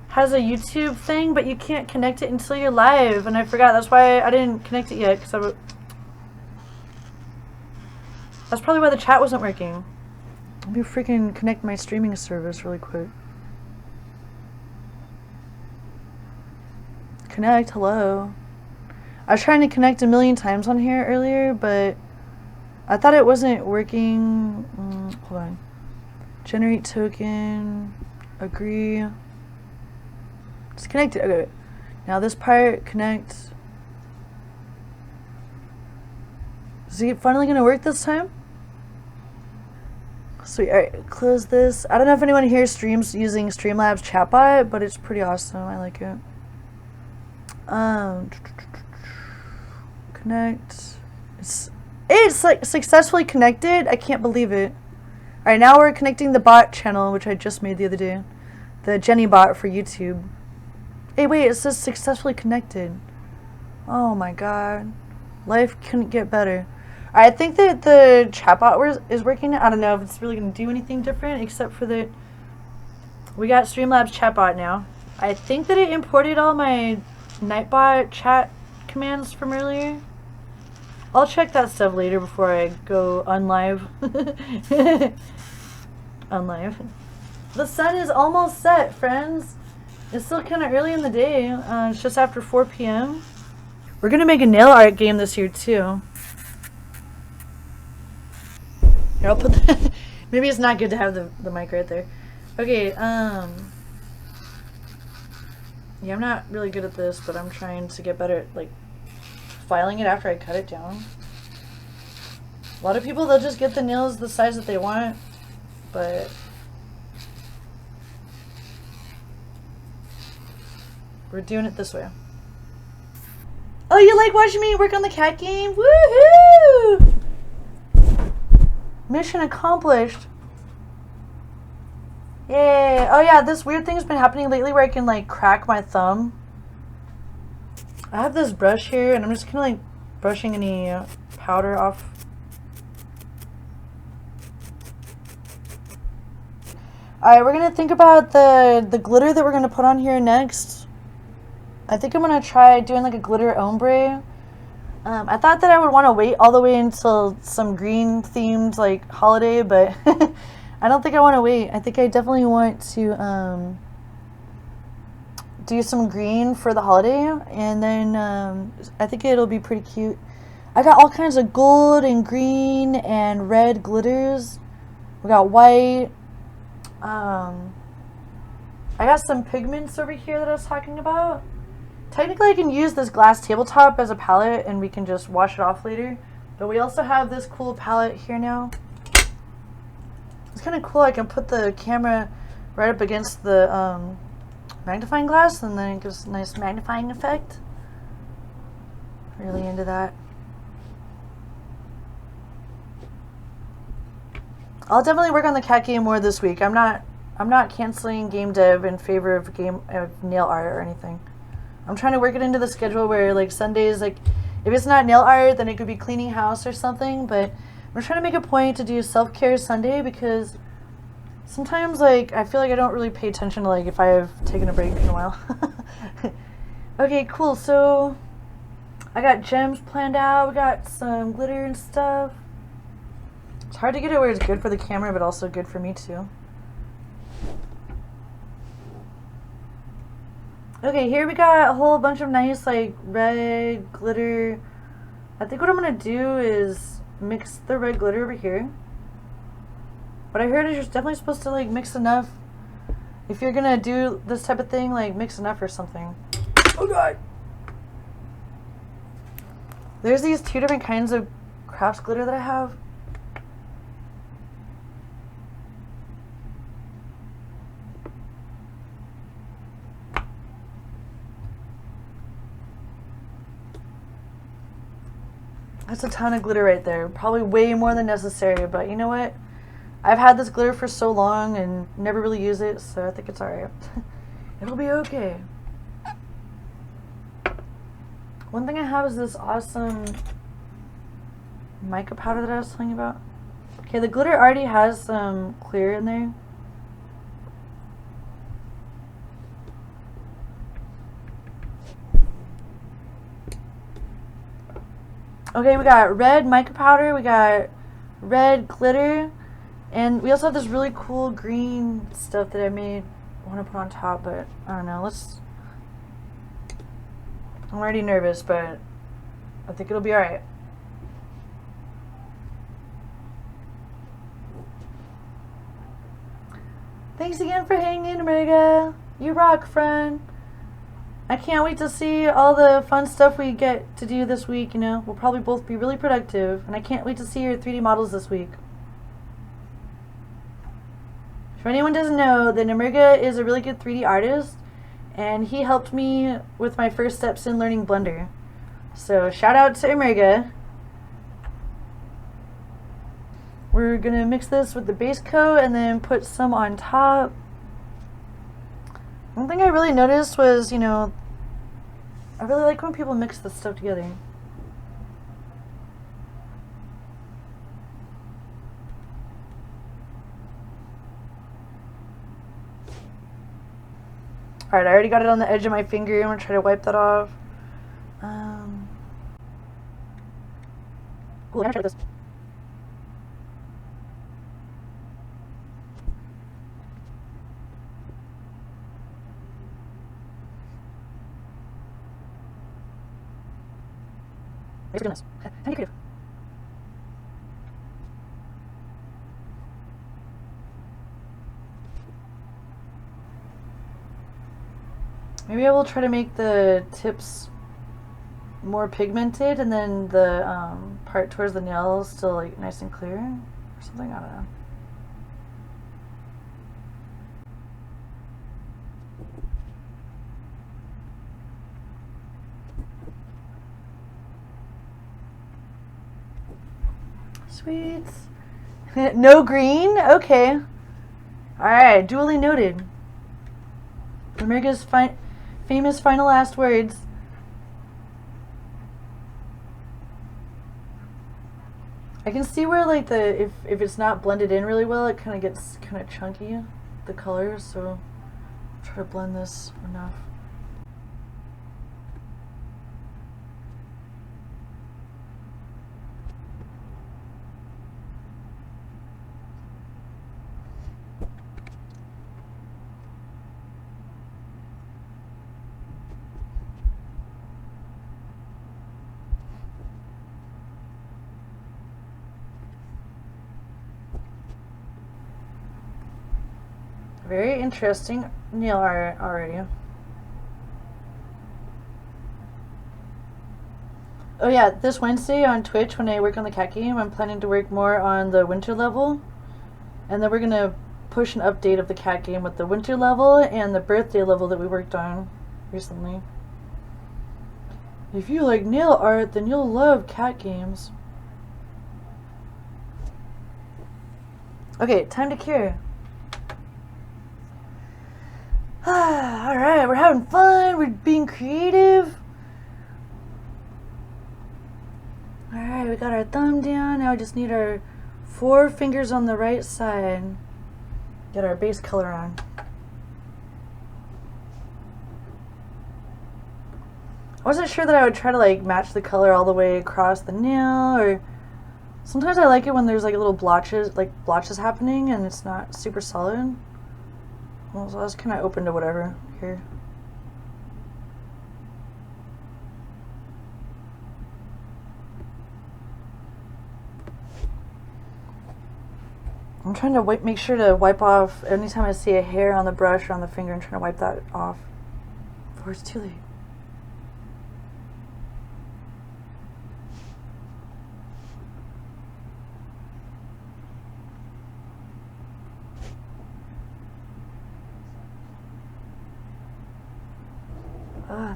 has a YouTube thing, but you can't connect it until you're live, and I forgot. That's why I didn't connect it yet, because that's probably why the chat wasn't working. Let me freaking connect my streaming service really quick. Connect, hello. I was trying to connect a million times on here earlier, but I thought it wasn't working. Hold on. Generate token. Agree. It's connected. Okay. Now this part, connect. Is it finally gonna work this time? Sweet. Alright, close this. I don't know if anyone here streams using Streamlabs chatbot, but it's pretty awesome. I like it. Connect. It's like successfully connected. I can't believe it. Alright, now we're connecting the bot channel, which I just made the other day. The Jenny bot for YouTube. Hey, wait, it says successfully connected. Oh my god. Life couldn't get better. I think that the chatbot is working. I don't know if it's really going to do anything different, except for that we got Streamlabs chatbot now. I think that it imported all my Nightbot chat commands from earlier. I'll check that stuff later before I go unlive. Unlive. The sun is almost set, friends. It's still kind of early in the day. It's just after 4 p.m. We're going to make a nail art game this year, too. Here, I'll put the maybe it's not good to have the mic right there. Okay, yeah, I'm not really good at this, but I'm trying to get better at, like, filing it after I cut it down. A lot of people, they'll just get the nails the size that they want, but we're doing it this way. Oh, you like watching me work on the cat game? Woohoo! Mission accomplished. Yay. Oh yeah, this weird thing's been happening lately where I can like crack my thumb. I have this brush here and I'm just kind of like brushing any powder off. Alright, we're going to think about the glitter that we're going to put on here next. I think I'm going to try doing like a glitter ombre. I thought that I would want to wait all the way until some green themed like holiday, but I don't think I want to wait. I think I definitely want to do some green for the holiday, and then I think it'll be pretty cute. I got all kinds of gold and green and red glitters. We got white. I got some pigments over here that I was talking about. Technically, I can use this glass tabletop as a palette and we can just wash it off later. But we also have this cool palette here now. It's kind of cool. I can put the camera right up against the magnifying glass and then it gives a nice magnifying effect. Really into that. I'll definitely work on the cat game more this week. I'm not canceling game dev in favor of nail art or anything. I'm trying to work it into the schedule where like Sundays, like if it's not nail art, then it could be cleaning house or something. But we're trying to make a point to do self-care Sunday because sometimes like I feel like I don't really pay attention to like if I have taken a break in a while. Okay, cool. So I got gems planned out. We got some glitter and stuff. It's hard to get it where it's good for the camera, but also good for me too. Okay, here we got a whole bunch of nice like red glitter. I think what I'm gonna do is mix the red glitter over here. But I heard you're definitely supposed to like mix enough. If you're gonna do this type of thing, like mix enough or something. Oh god! There's these two different kinds of crafts glitter that I have. That's a ton of glitter right there. Probably way more than necessary, but you know what? I've had this glitter for so long and never really use it, so I think it's alright. It'll be okay. One thing I have is this awesome mica powder that I was telling you about. Okay, the glitter already has some clear in there. Okay, we got red mica powder, we got red glitter, and we also have this really cool green stuff that I want to put on top, but I don't know, I'm already nervous, but I think it'll be alright. Thanks again for hanging in, America. You rock, friend. I can't wait to see all the fun stuff we get to do this week, you know. We'll probably both be really productive, and I can't wait to see your 3D models this week. If anyone doesn't know, then America is a really good 3D artist, and he helped me with my first steps in learning Blender. So shout out to America. We're gonna mix this with the base coat and then put some on top. One thing I really noticed was, you know, I really like when people mix this stuff together. Alright, I already got it on the edge of my finger. I'm gonna try to wipe that off. Ooh, I'm gonna try this. Thanks for doing this. Thank you, creative. Maybe I will try to make the tips more pigmented and then the part towards the nails still like nice and clear or something. I don't know. Sweet. No green? Okay. Alright, duly noted. America's famous final last words. I can see where like if it's not blended in really well, it kind of gets kind of chunky, the colors, so I'll try to blend this enough. Very interesting nail art already. Oh yeah, this Wednesday on Twitch when I work on the cat game, I'm planning to work more on the winter level. And then we're going to push an update of the cat game with the winter level and the birthday level that we worked on recently. If you like nail art, then you'll love cat games. Okay, time to cure. Alright, we're having fun, we're being creative. Alright, we got our thumb down, now we just need our 4 fingers on the right side. Get our base color on. I wasn't sure that I would try to like match the color all the way across the nail, or sometimes I like it when there's like little blotches happening and it's not super solid. Well, so I was kind of open to whatever here. I'm trying to make sure to wipe off anytime I see a hair on the brush or on the finger. I'm trying to wipe that off before it's too late.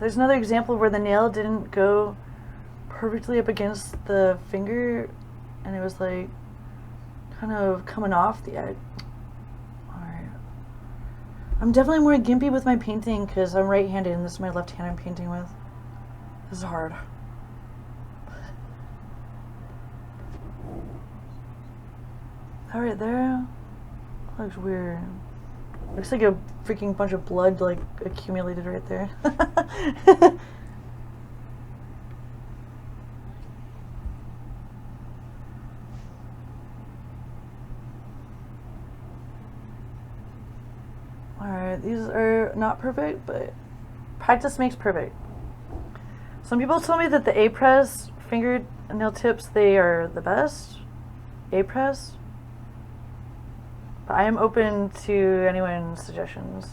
There's another example where the nail didn't go perfectly up against the finger and it was like kind of coming off the edge. Alright. I'm definitely more gimpy with my painting because I'm right-handed and this is my left hand I'm painting with. This is hard. Alright, there. That looks weird. Looks like a freaking bunch of blood like accumulated right there. Alright, these are not perfect, but practice makes perfect. Some people told me that the A-press fingernail tips, they are the best. A-press. But I am open to anyone's suggestions.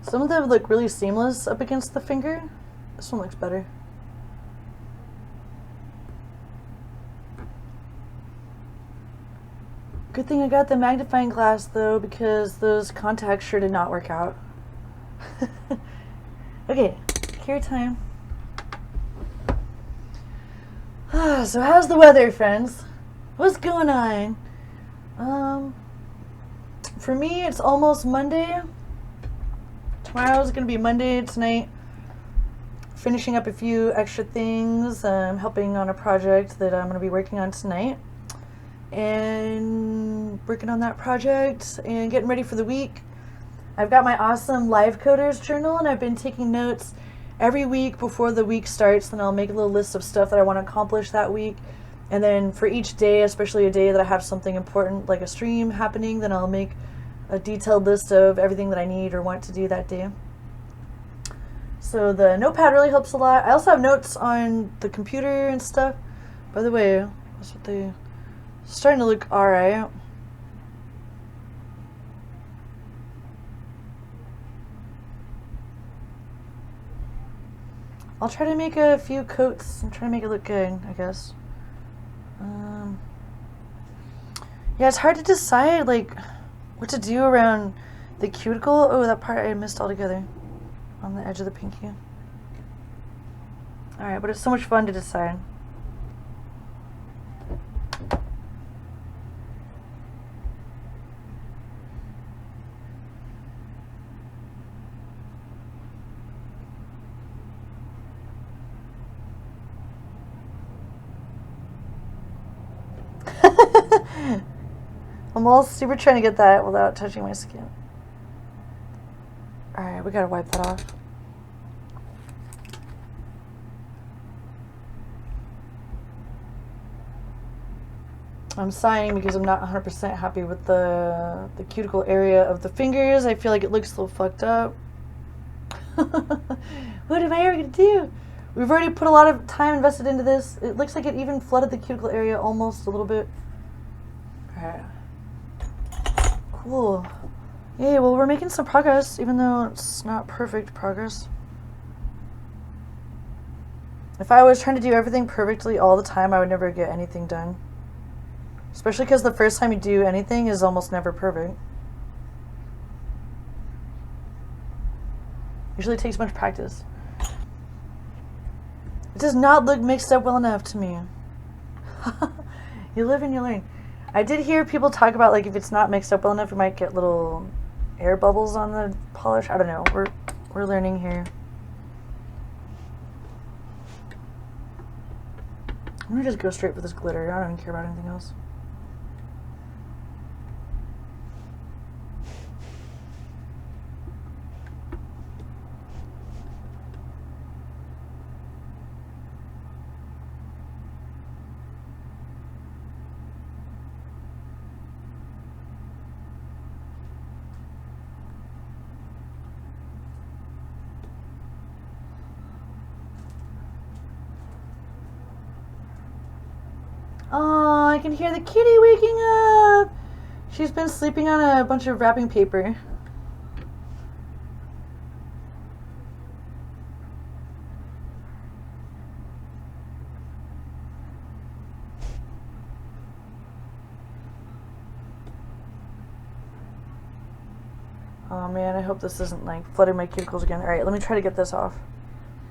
Some of them look really seamless up against the finger. This one looks better. Good thing I got the magnifying glass though, because those contacts sure did not work out. Okay, care time. So how's the weather, friends? What's going on? For me, it's almost Monday. Tomorrow's gonna be Monday. Tonight, finishing up a few extra things. I'm helping on a project that I'm gonna be working on tonight, and working on that project and getting ready for the week. I've got my awesome Live Coders journal, and I've been taking notes every week before the week starts. Then I'll make a little list of stuff that I want to accomplish that week, and then for each day, especially a day that I have something important like a stream happening, then I'll make a detailed list of everything that I need or want to do that day. So the notepad really helps a lot. I also have notes on the computer and stuff. By the way, that's what they starting to look alright. I'll try to make a few coats and try to make it look good, I guess. Yeah, it's hard to decide like what to do around the cuticle. Oh, that part I missed altogether. On the edge of the pinky. Alright, but it's so much fun to decide. I'm all super trying to get that without touching my skin. Alright, we gotta wipe that off. I'm sighing because I'm not 100% happy with the cuticle area of the fingers. I feel like it looks a little fucked up. What am I ever gonna do? We've already put a lot of time invested into this. It looks like it even flooded the cuticle area almost a little bit. Alright. Cool. Yay, well, we're making some progress, even though it's not perfect progress. If I was trying to do everything perfectly all the time, I would never get anything done. Especially because the first time you do anything is almost never perfect. Usually takes much practice. It does not look mixed up well enough to me. You live and you learn. I did hear people talk about like if it's not mixed up well enough, you might get little air bubbles on the polish. I don't know. We're learning here. I'm gonna just go straight for this glitter. I don't even care about anything else. Oh, I can hear the kitty waking up. She's been sleeping on a bunch of wrapping paper. Oh man, I hope this isn't like flooding my cuticles again. Alright, let me try to get this off.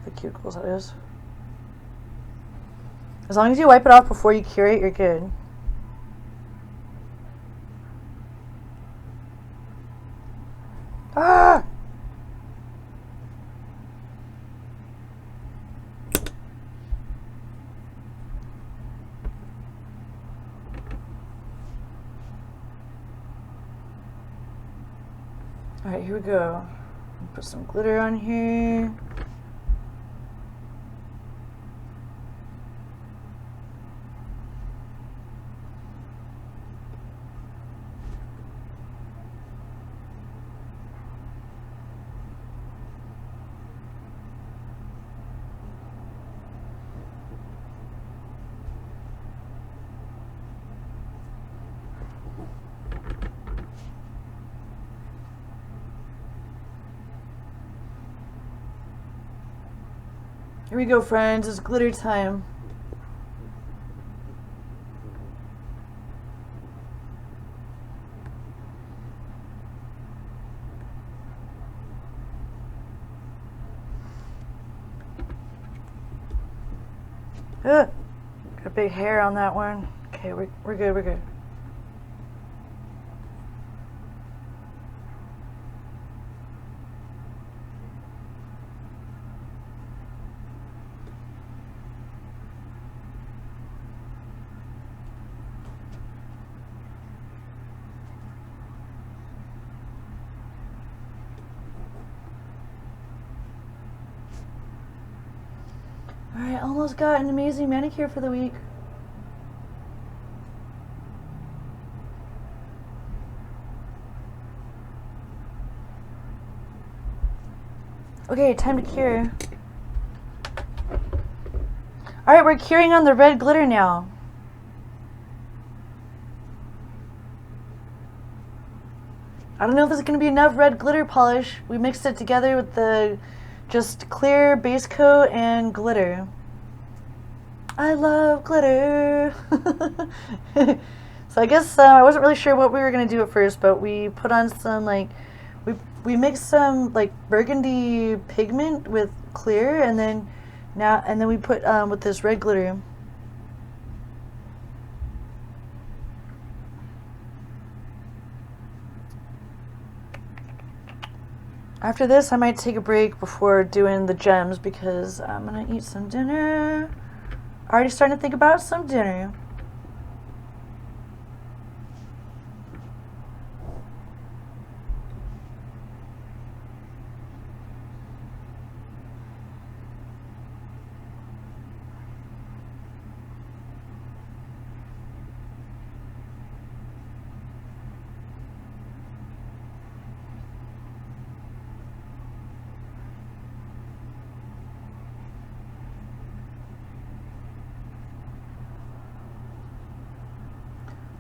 The cuticles, that is. As long as you wipe it off before you cure it, you're good. Ah! Alright, here we go. Put some glitter on here. Here we go, friends. It's glitter time. Ugh. Got big hair on that one. Okay, we're good, we're good. Alright, almost got an amazing manicure for the week. Okay, time to cure. Alright, we're curing on the red glitter now. I don't know if there's going to be enough red glitter polish. We mixed it together with the just clear base coat and glitter. I love glitter. So I guess I wasn't really sure what we were going to do at first, but we put on some like, we mixed some like burgundy pigment with clear, and then we put with this red glitter. After this, I might take a break before doing the gems because I'm gonna eat some dinner. Already starting to think about some dinner.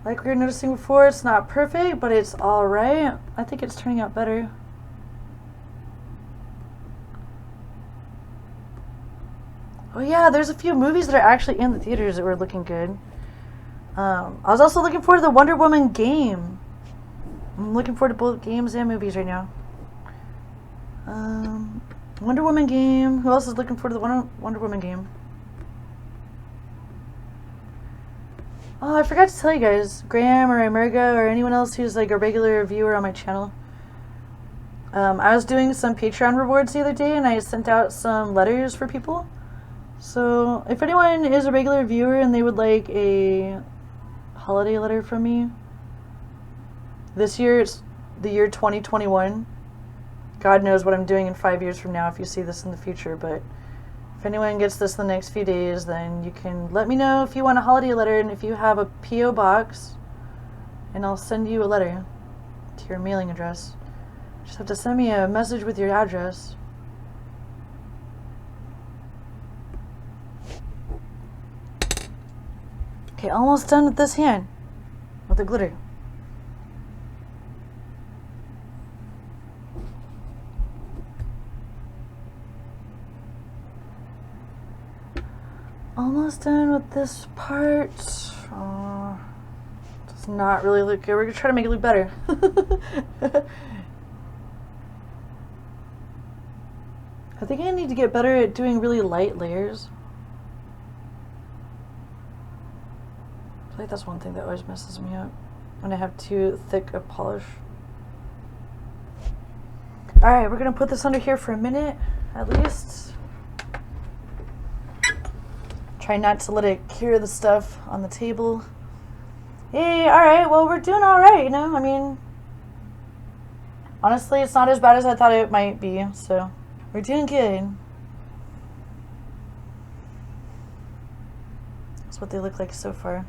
Like we were noticing before, it's not perfect, but it's alright. I think it's turning out better. Oh yeah, there's a few movies that are actually in the theaters that were looking good. I was also looking forward to the Wonder Woman game. I'm looking forward to both games and movies right now. Wonder Woman game. Who else is looking forward to the Wonder Woman game? Oh, I forgot to tell you guys, Graham or Emerga or anyone else who's like a regular viewer on my channel. I was doing some Patreon rewards the other day and I sent out some letters for people. So if anyone is a regular viewer and they would like a holiday letter from me, this year it's the year 2021. God knows what I'm doing in 5 years from now if you see this in the future, but if anyone gets this in the next few days, then you can let me know if you want a holiday letter and if you have a P.O. box, and I'll send you a letter to your mailing address. Just have to send me a message with your address. Okay, almost done with this hand, with the glitter. Almost done with this part. Does not really look good. We're gonna try to make it look better. I think I need to get better at doing really light layers. I feel like that's one thing that always messes me up when I have too thick a polish. Alright, we're gonna put this under here for a minute at least. Try not to let it cure the stuff on the table. Hey, alright, well, we're doing alright, you know? I mean, honestly, it's not as bad as I thought it might be, so we're doing good. That's what they look like so far.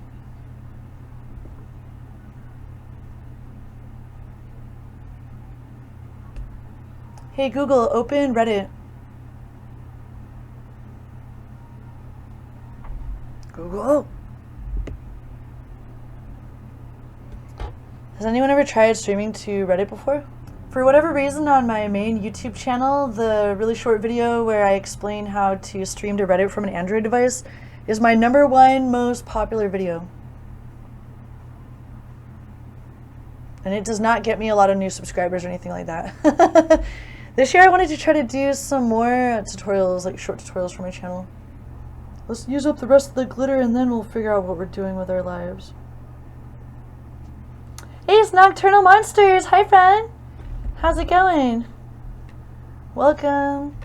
Hey, Google, open Reddit. Google. Has anyone ever tried streaming to Reddit before? For whatever reason, on my main YouTube channel, the really short video where I explain how to stream to Reddit from an Android device is my #1 most popular video. And it does not get me a lot of new subscribers or anything like that. This year I wanted to try to do some more tutorials, like short tutorials for my channel. Let's use up the rest of the glitter and then we'll figure out what we're doing with our lives. Hey, it's Nocturnal Monsters! Hi, friend! How's it going? Welcome.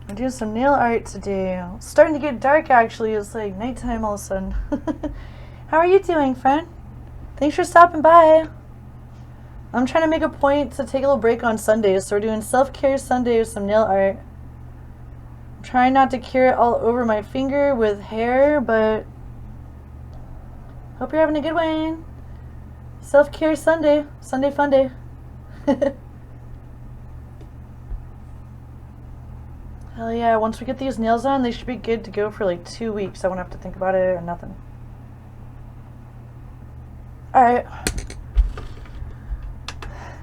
I'm doing some nail art today. It's starting to get dark, actually. It's like nighttime all of a sudden. How are you doing, friend? Thanks for stopping by. I'm trying to make a point to take a little break on Sundays, so we're doing self-care Sunday with some nail art. I'm trying not to cure it all over my finger with hair, but hope you're having a good one. Self-care Sunday. Sunday fun day. Hell yeah, once we get these nails on, they should be good to go for like 2 weeks. I won't have to think about it or nothing. Alright.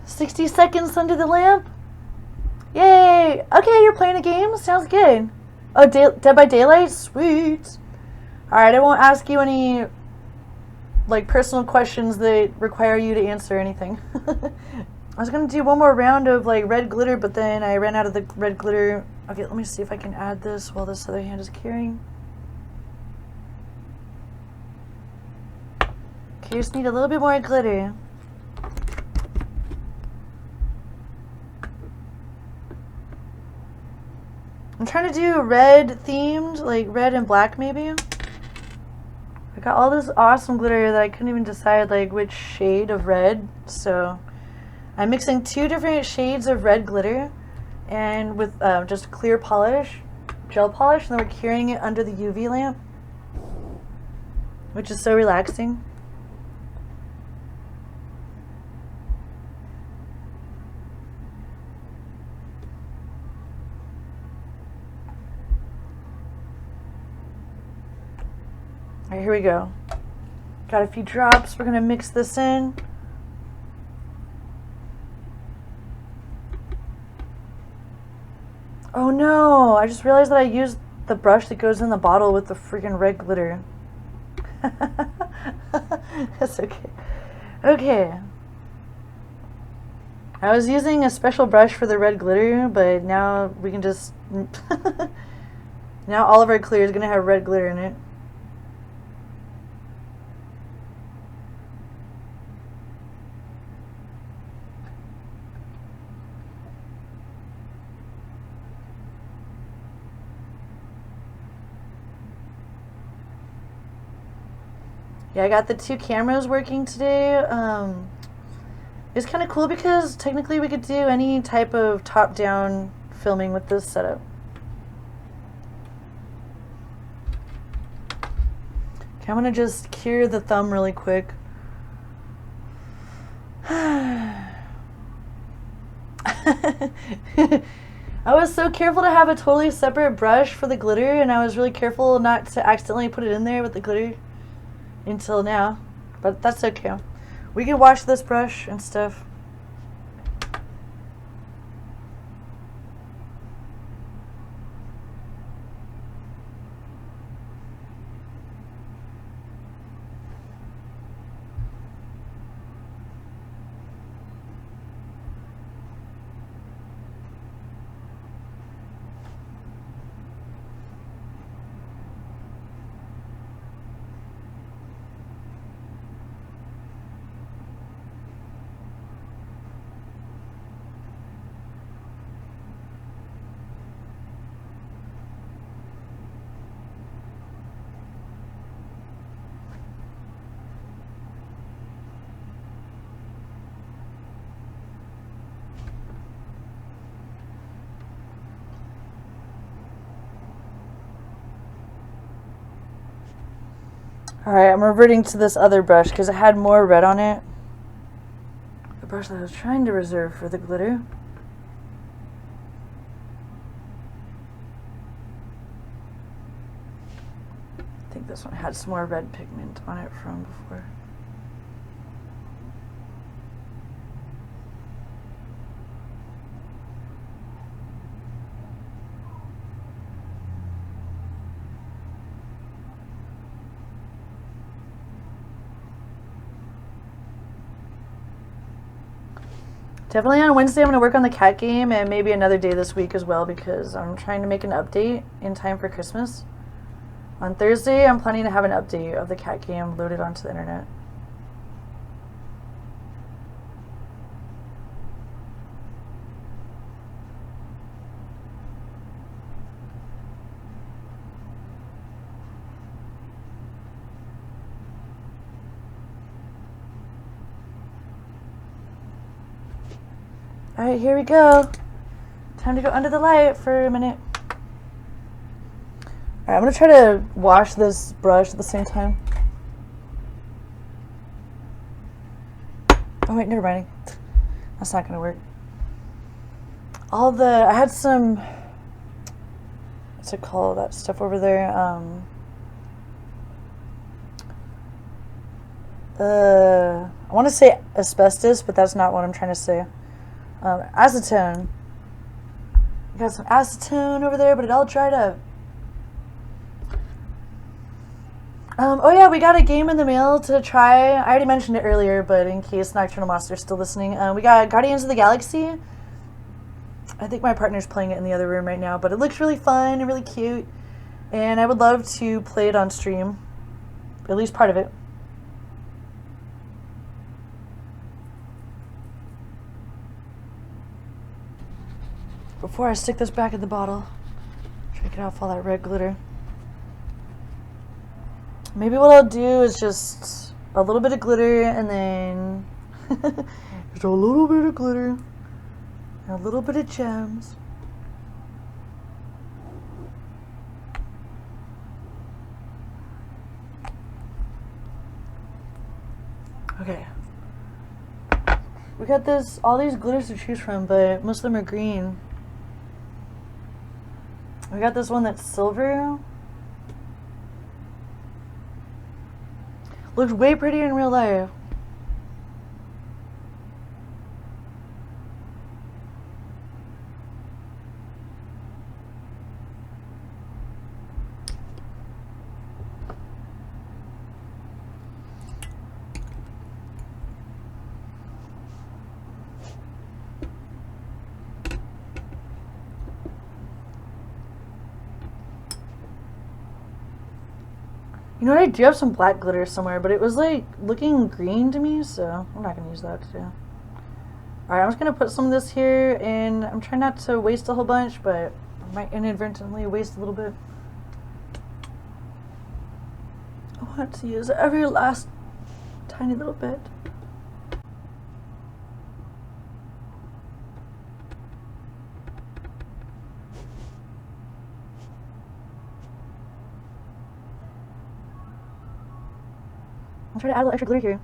60 seconds under the lamp. Yay! Okay, you're playing a game? Sounds good. Oh, Dead by Daylight? Sweet. Alright, I won't ask you any like personal questions that require you to answer anything. I was gonna do one more round of like red glitter, but then I ran out of the red glitter. Okay, let me see if I can add this while this other hand is carrying. Okay, just need a little bit more glitter. I'm trying to do red themed, like red and black maybe. I got all this awesome glitter that I couldn't even decide like which shade of red, so I'm mixing 2 different shades of red glitter and with just clear polish, gel polish, and then we're curing it under the UV lamp, which is so relaxing. Alright, here we go. Got a few drops. We're going to mix this in. Oh no, I just realized that I used the brush that goes in the bottle with the freaking red glitter. That's okay. Okay. I was using a special brush for the red glitter, but now we can just... now all of our clear is going to have red glitter in it. Yeah, I got the 2 cameras working today. It's kind of cool because technically we could do any type of top-down filming with this setup. Okay, I'm gonna just cure the thumb really quick. I was so careful to have a totally separate brush for the glitter, and I was really careful not to accidentally put it in there with the glitter until now, but that's okay. We can wash this brush and stuff. Alright, I'm reverting to this other brush because it had more red on it. The brush that I was trying to reserve for the glitter. I think this one had some more red pigment on it from before. Definitely on Wednesday I'm going to work on the cat game, and maybe another day this week as well, because I'm trying to make an update in time for Christmas. On Thursday I'm planning to have an update of the cat game loaded onto the internet. Alright, here we go. Time to go under the light for a minute. Alright, I'm going to try to wash this brush at the same time. Oh wait, never mind. That's not going to work. I had some, what's it called, that stuff over there? I want to say asbestos, but that's not what I'm trying to say. Acetone. I got some acetone over there, but it all dried up. Oh yeah, we got a game in the mail to try. I already mentioned it earlier, but in case Nocturnal Monster's still listening, we got Guardians of the Galaxy. I think my partner's playing it in the other room right now, but it looks really fun and really cute, and I would love to play it on stream, at least part of it. Before I stick this back in the bottle, try to get off all that red glitter. Maybe what I'll do is just a little bit of glitter, and then just a little bit of glitter and a little bit of gems. Okay. We got all these glitters to choose from, but most of them are green. We got this one that's silver. Looks way prettier in real life. You know what, I do have some black glitter somewhere, but it was like looking green to me, so I'm not going to use that today. Alright, I'm just going to put some of this here, and I'm trying not to waste a whole bunch, but I might inadvertently waste a little bit. I want to use every last tiny little bit. I'll try to add a little extra glitter here.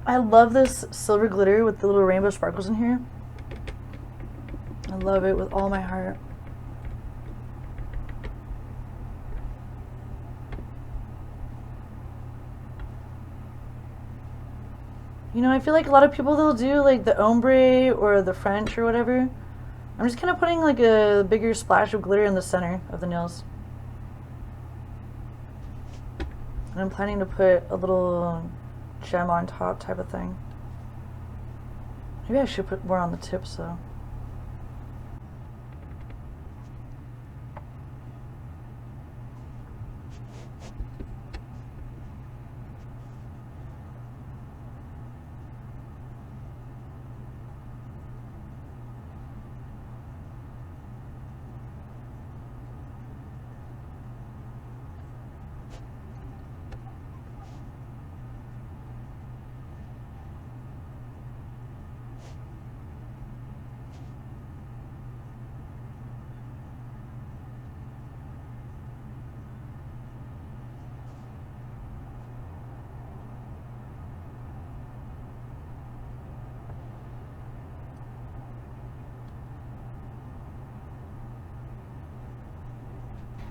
I love this silver glitter with the little rainbow sparkles in here. I love it with all my heart. You know, I feel like a lot of people, they'll do like the ombre or the French or whatever. I'm just kind of putting like a bigger splash of glitter in the center of the nails. And I'm planning to put a little gem on top type of thing. Maybe I should put more on the tips though.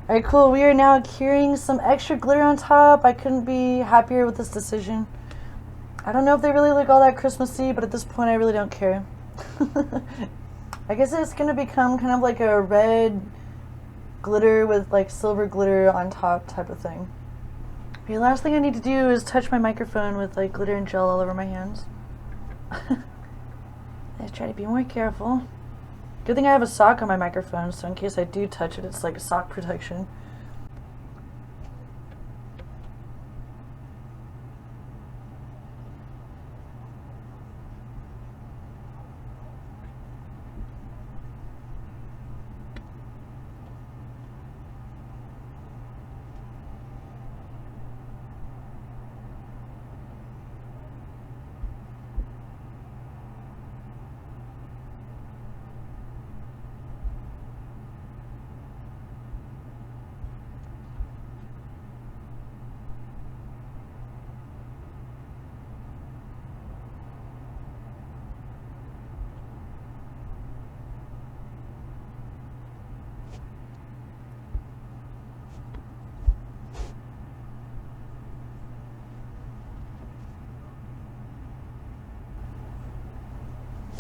Alright, cool. We are now curing some extra glitter on top. I couldn't be happier with this decision. I don't know if they really look all that Christmassy, but at this point I really don't care. I guess it's going to become kind of like a red glitter with like silver glitter on top type of thing. The last thing I need to do is touch my microphone with like glitter and gel all over my hands. Let's try to be more careful. Good thing I have a sock on my microphone, so in case I do touch it, it's like a sock protection.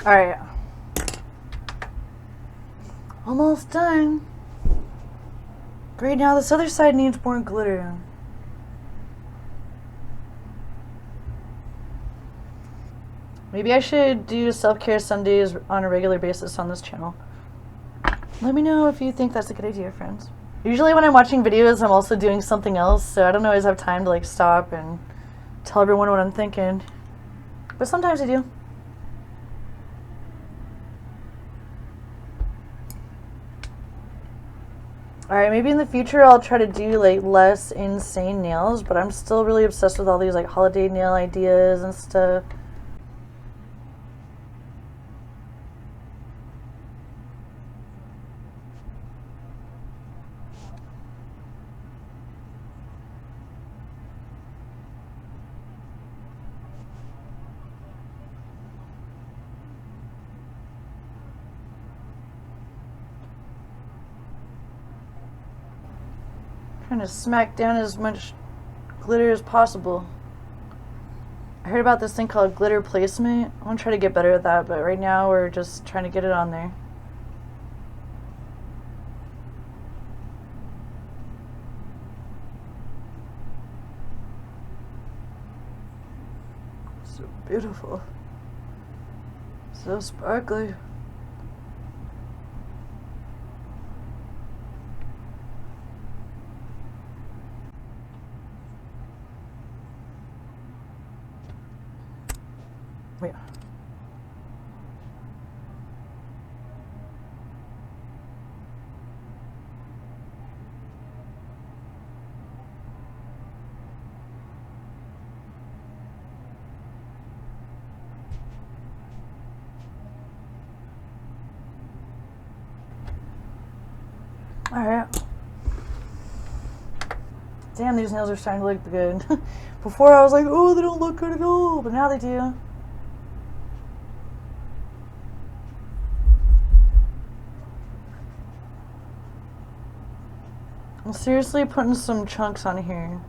Alright. Almost done. Great, now this other side needs more glitter. Maybe I should do self-care Sundays on a regular basis on this channel. Let me know if you think that's a good idea, friends. Usually when I'm watching videos, I'm also doing something else, so I don't always have time to like stop and tell everyone what I'm thinking. But sometimes I do. Alright, maybe in the future I'll try to do like less insane nails, but I'm still really obsessed with all these like holiday nail ideas and stuff. Trying to smack down as much glitter as possible. I heard about this thing called glitter placement. I want to try to get better at that, but right now we're just trying to get it on there. So beautiful. So sparkly. Wait. Alright. Damn, these nails are starting to look good. Before I was like, oh, they don't look good at all, but now they do. I'm seriously putting some chunks on here.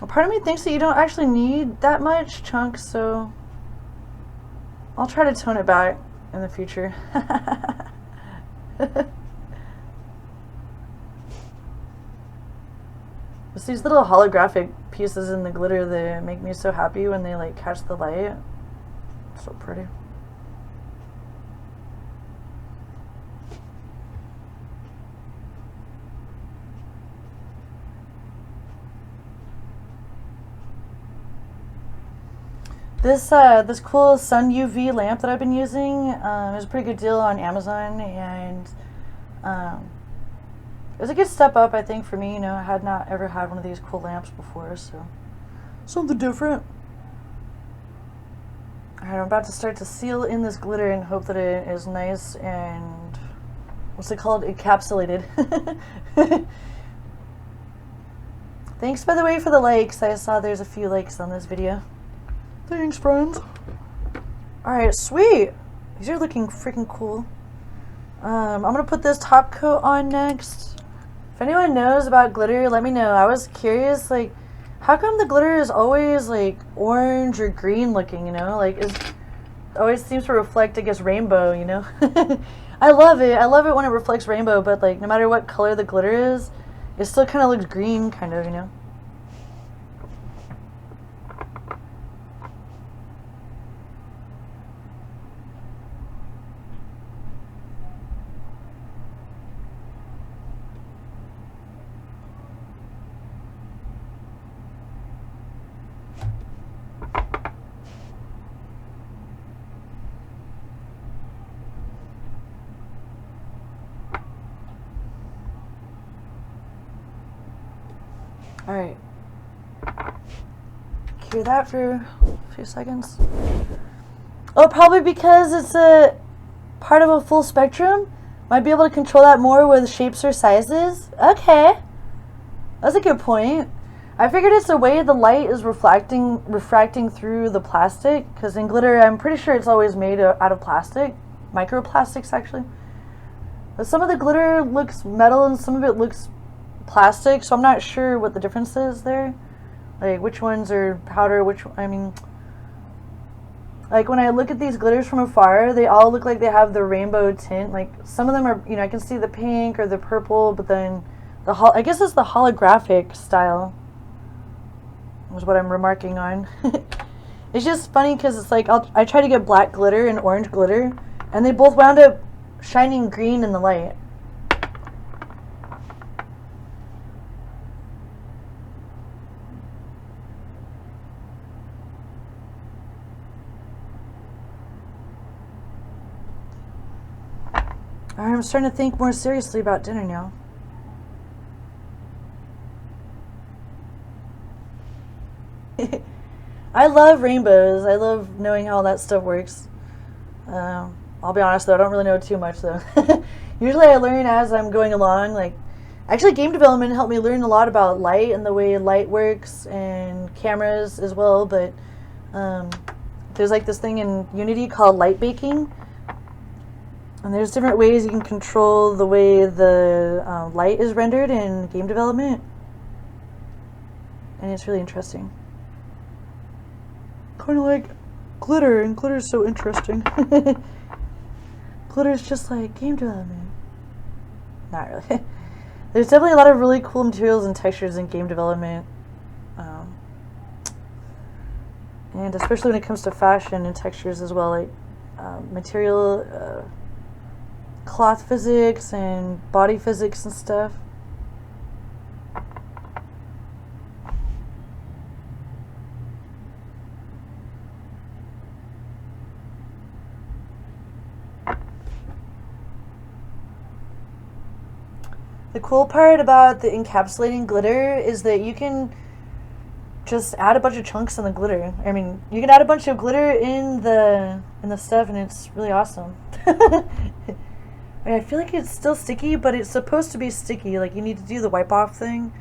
A part of me thinks that you don't actually need that much chunks, so I'll try to tone it back in the future. It's these little holographic pieces in the glitter that make me so happy when they like catch the light. So pretty. This cool sun UV lamp that I've been using is a pretty good deal on Amazon, and it was a good step up, I think, for me. You know, I had not ever had one of these cool lamps before, so something different. Alright, I'm about to start to seal in this glitter and hope that it is nice and, what's it called, encapsulated. Thanks, by the way, for the likes. I saw there's a few likes on this video. Thanks, friends. Alright, sweet. These are looking freaking cool. I'm gonna put this top coat on next. If anyone knows about glitter, let me know. I was curious, like, how come the glitter is always like orange or green looking, you know? Like, it always seems to reflect, I guess, rainbow, you know? I love it. I love it when it reflects rainbow, but like, no matter what color the glitter is, it still kind of looks green, kind of, you know? Alright. Cure that for a few seconds. Oh, probably because it's a part of a full spectrum? Might be able to control that more with shapes or sizes? Okay. That's a good point. I figured it's the way the light is refracting through the plastic, because in glitter, I'm pretty sure it's always made out of plastic. Microplastics, actually. But some of the glitter looks metal and some of it looks plastic, so I'm not sure what the difference is there. Like, which ones are powder, like, when I look at these glitters from afar, they all look like they have the rainbow tint. Like, some of them are, you know, I can see the pink or the purple, but then I guess it's the holographic style was what I'm remarking on. It's just funny because it's like I try to get black glitter and orange glitter, and they both wound up shining green in the light. I'm starting to think more seriously about dinner now. I love rainbows. I love knowing how all that stuff works. I'll be honest though, I don't really know too much though. Usually I learn as I'm going along. Like, actually game development helped me learn a lot about light and the way light works and cameras as well, but there's like this thing in Unity called light baking. And there's different ways you can control the way the light is rendered in game development. And it's really interesting. Kind of like glitter, and glitter is so interesting. Glitter is just like game development. Not really. There's definitely a lot of really cool materials and textures in game development. And especially when it comes to fashion and textures as well, like material, cloth physics and body physics and stuff. The cool part about the encapsulating glitter is that you can just add a bunch of chunks in the glitter. I mean, you can add a bunch of glitter in the stuff, and it's really awesome. I feel like it's still sticky, but it's supposed to be sticky. Like, you need to do the wipe off thing.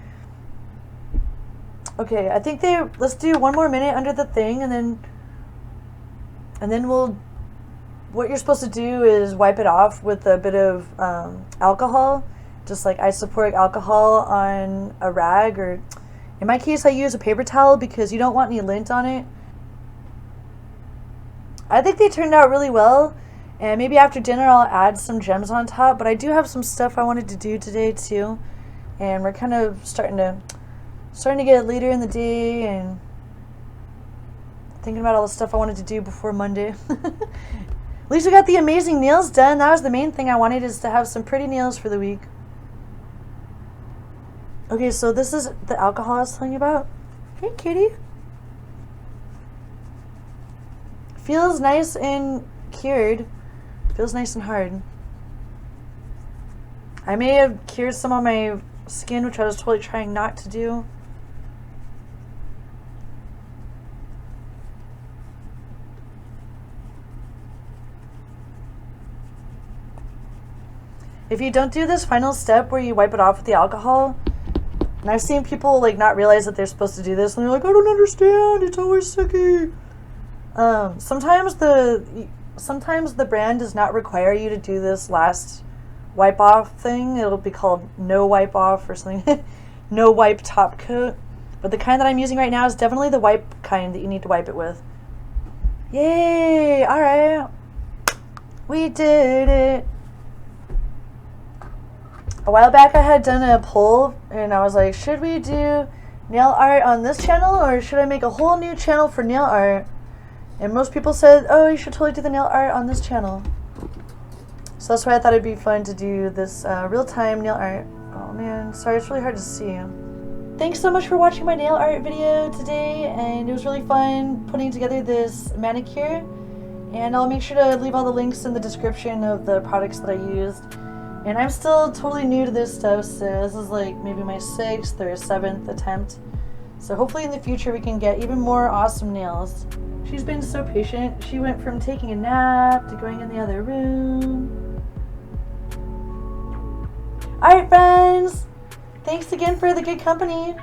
Okay, I think let's do one more minute under the thing, and then what you're supposed to do is wipe it off with a bit of alcohol. Just like isoporic alcohol on a rag, or in my case I use a paper towel because you don't want any lint on it. I think they turned out really well, and maybe after dinner I'll add some gems on top, but I do have some stuff I wanted to do today too, and we're kind of starting to get later in the day and thinking about all the stuff I wanted to do before Monday. At least we got the amazing nails done. That was the main thing I wanted, is to have some pretty nails for the week. Okay, so this is the alcohol I was telling you about. Hey, kitty. Feels nice and cured. Feels nice and hard. I may have cured some on my skin, which I was totally trying not to do. If you don't do this final step where you wipe it off with the alcohol, and I've seen people like not realize that they're supposed to do this, and they're like, I don't understand, it's always sticky. Sometimes the brand does not require you to do this last wipe off thing. It'll be called no wipe off or something. No wipe top coat. But the kind that I'm using right now is definitely the wipe kind that you need to wipe it with. Yay! Alright. We did it. A while back I had done a poll and I was like, should we do nail art on this channel or should I make a whole new channel for nail art? And most people said, oh, you should totally do the nail art on this channel. So that's why I thought it'd be fun to do this real-time nail art. Oh man, sorry, it's really hard to see. Thanks so much for watching my nail art video today, and it was really fun putting together this manicure. And I'll make sure to leave all the links in the description of the products that I used. And I'm still totally new to this stuff, so this is like maybe my 6th or 7th attempt. So hopefully in the future we can get even more awesome nails. She's been so patient. She went from taking a nap to going in the other room. Alright friends, thanks again for the good company.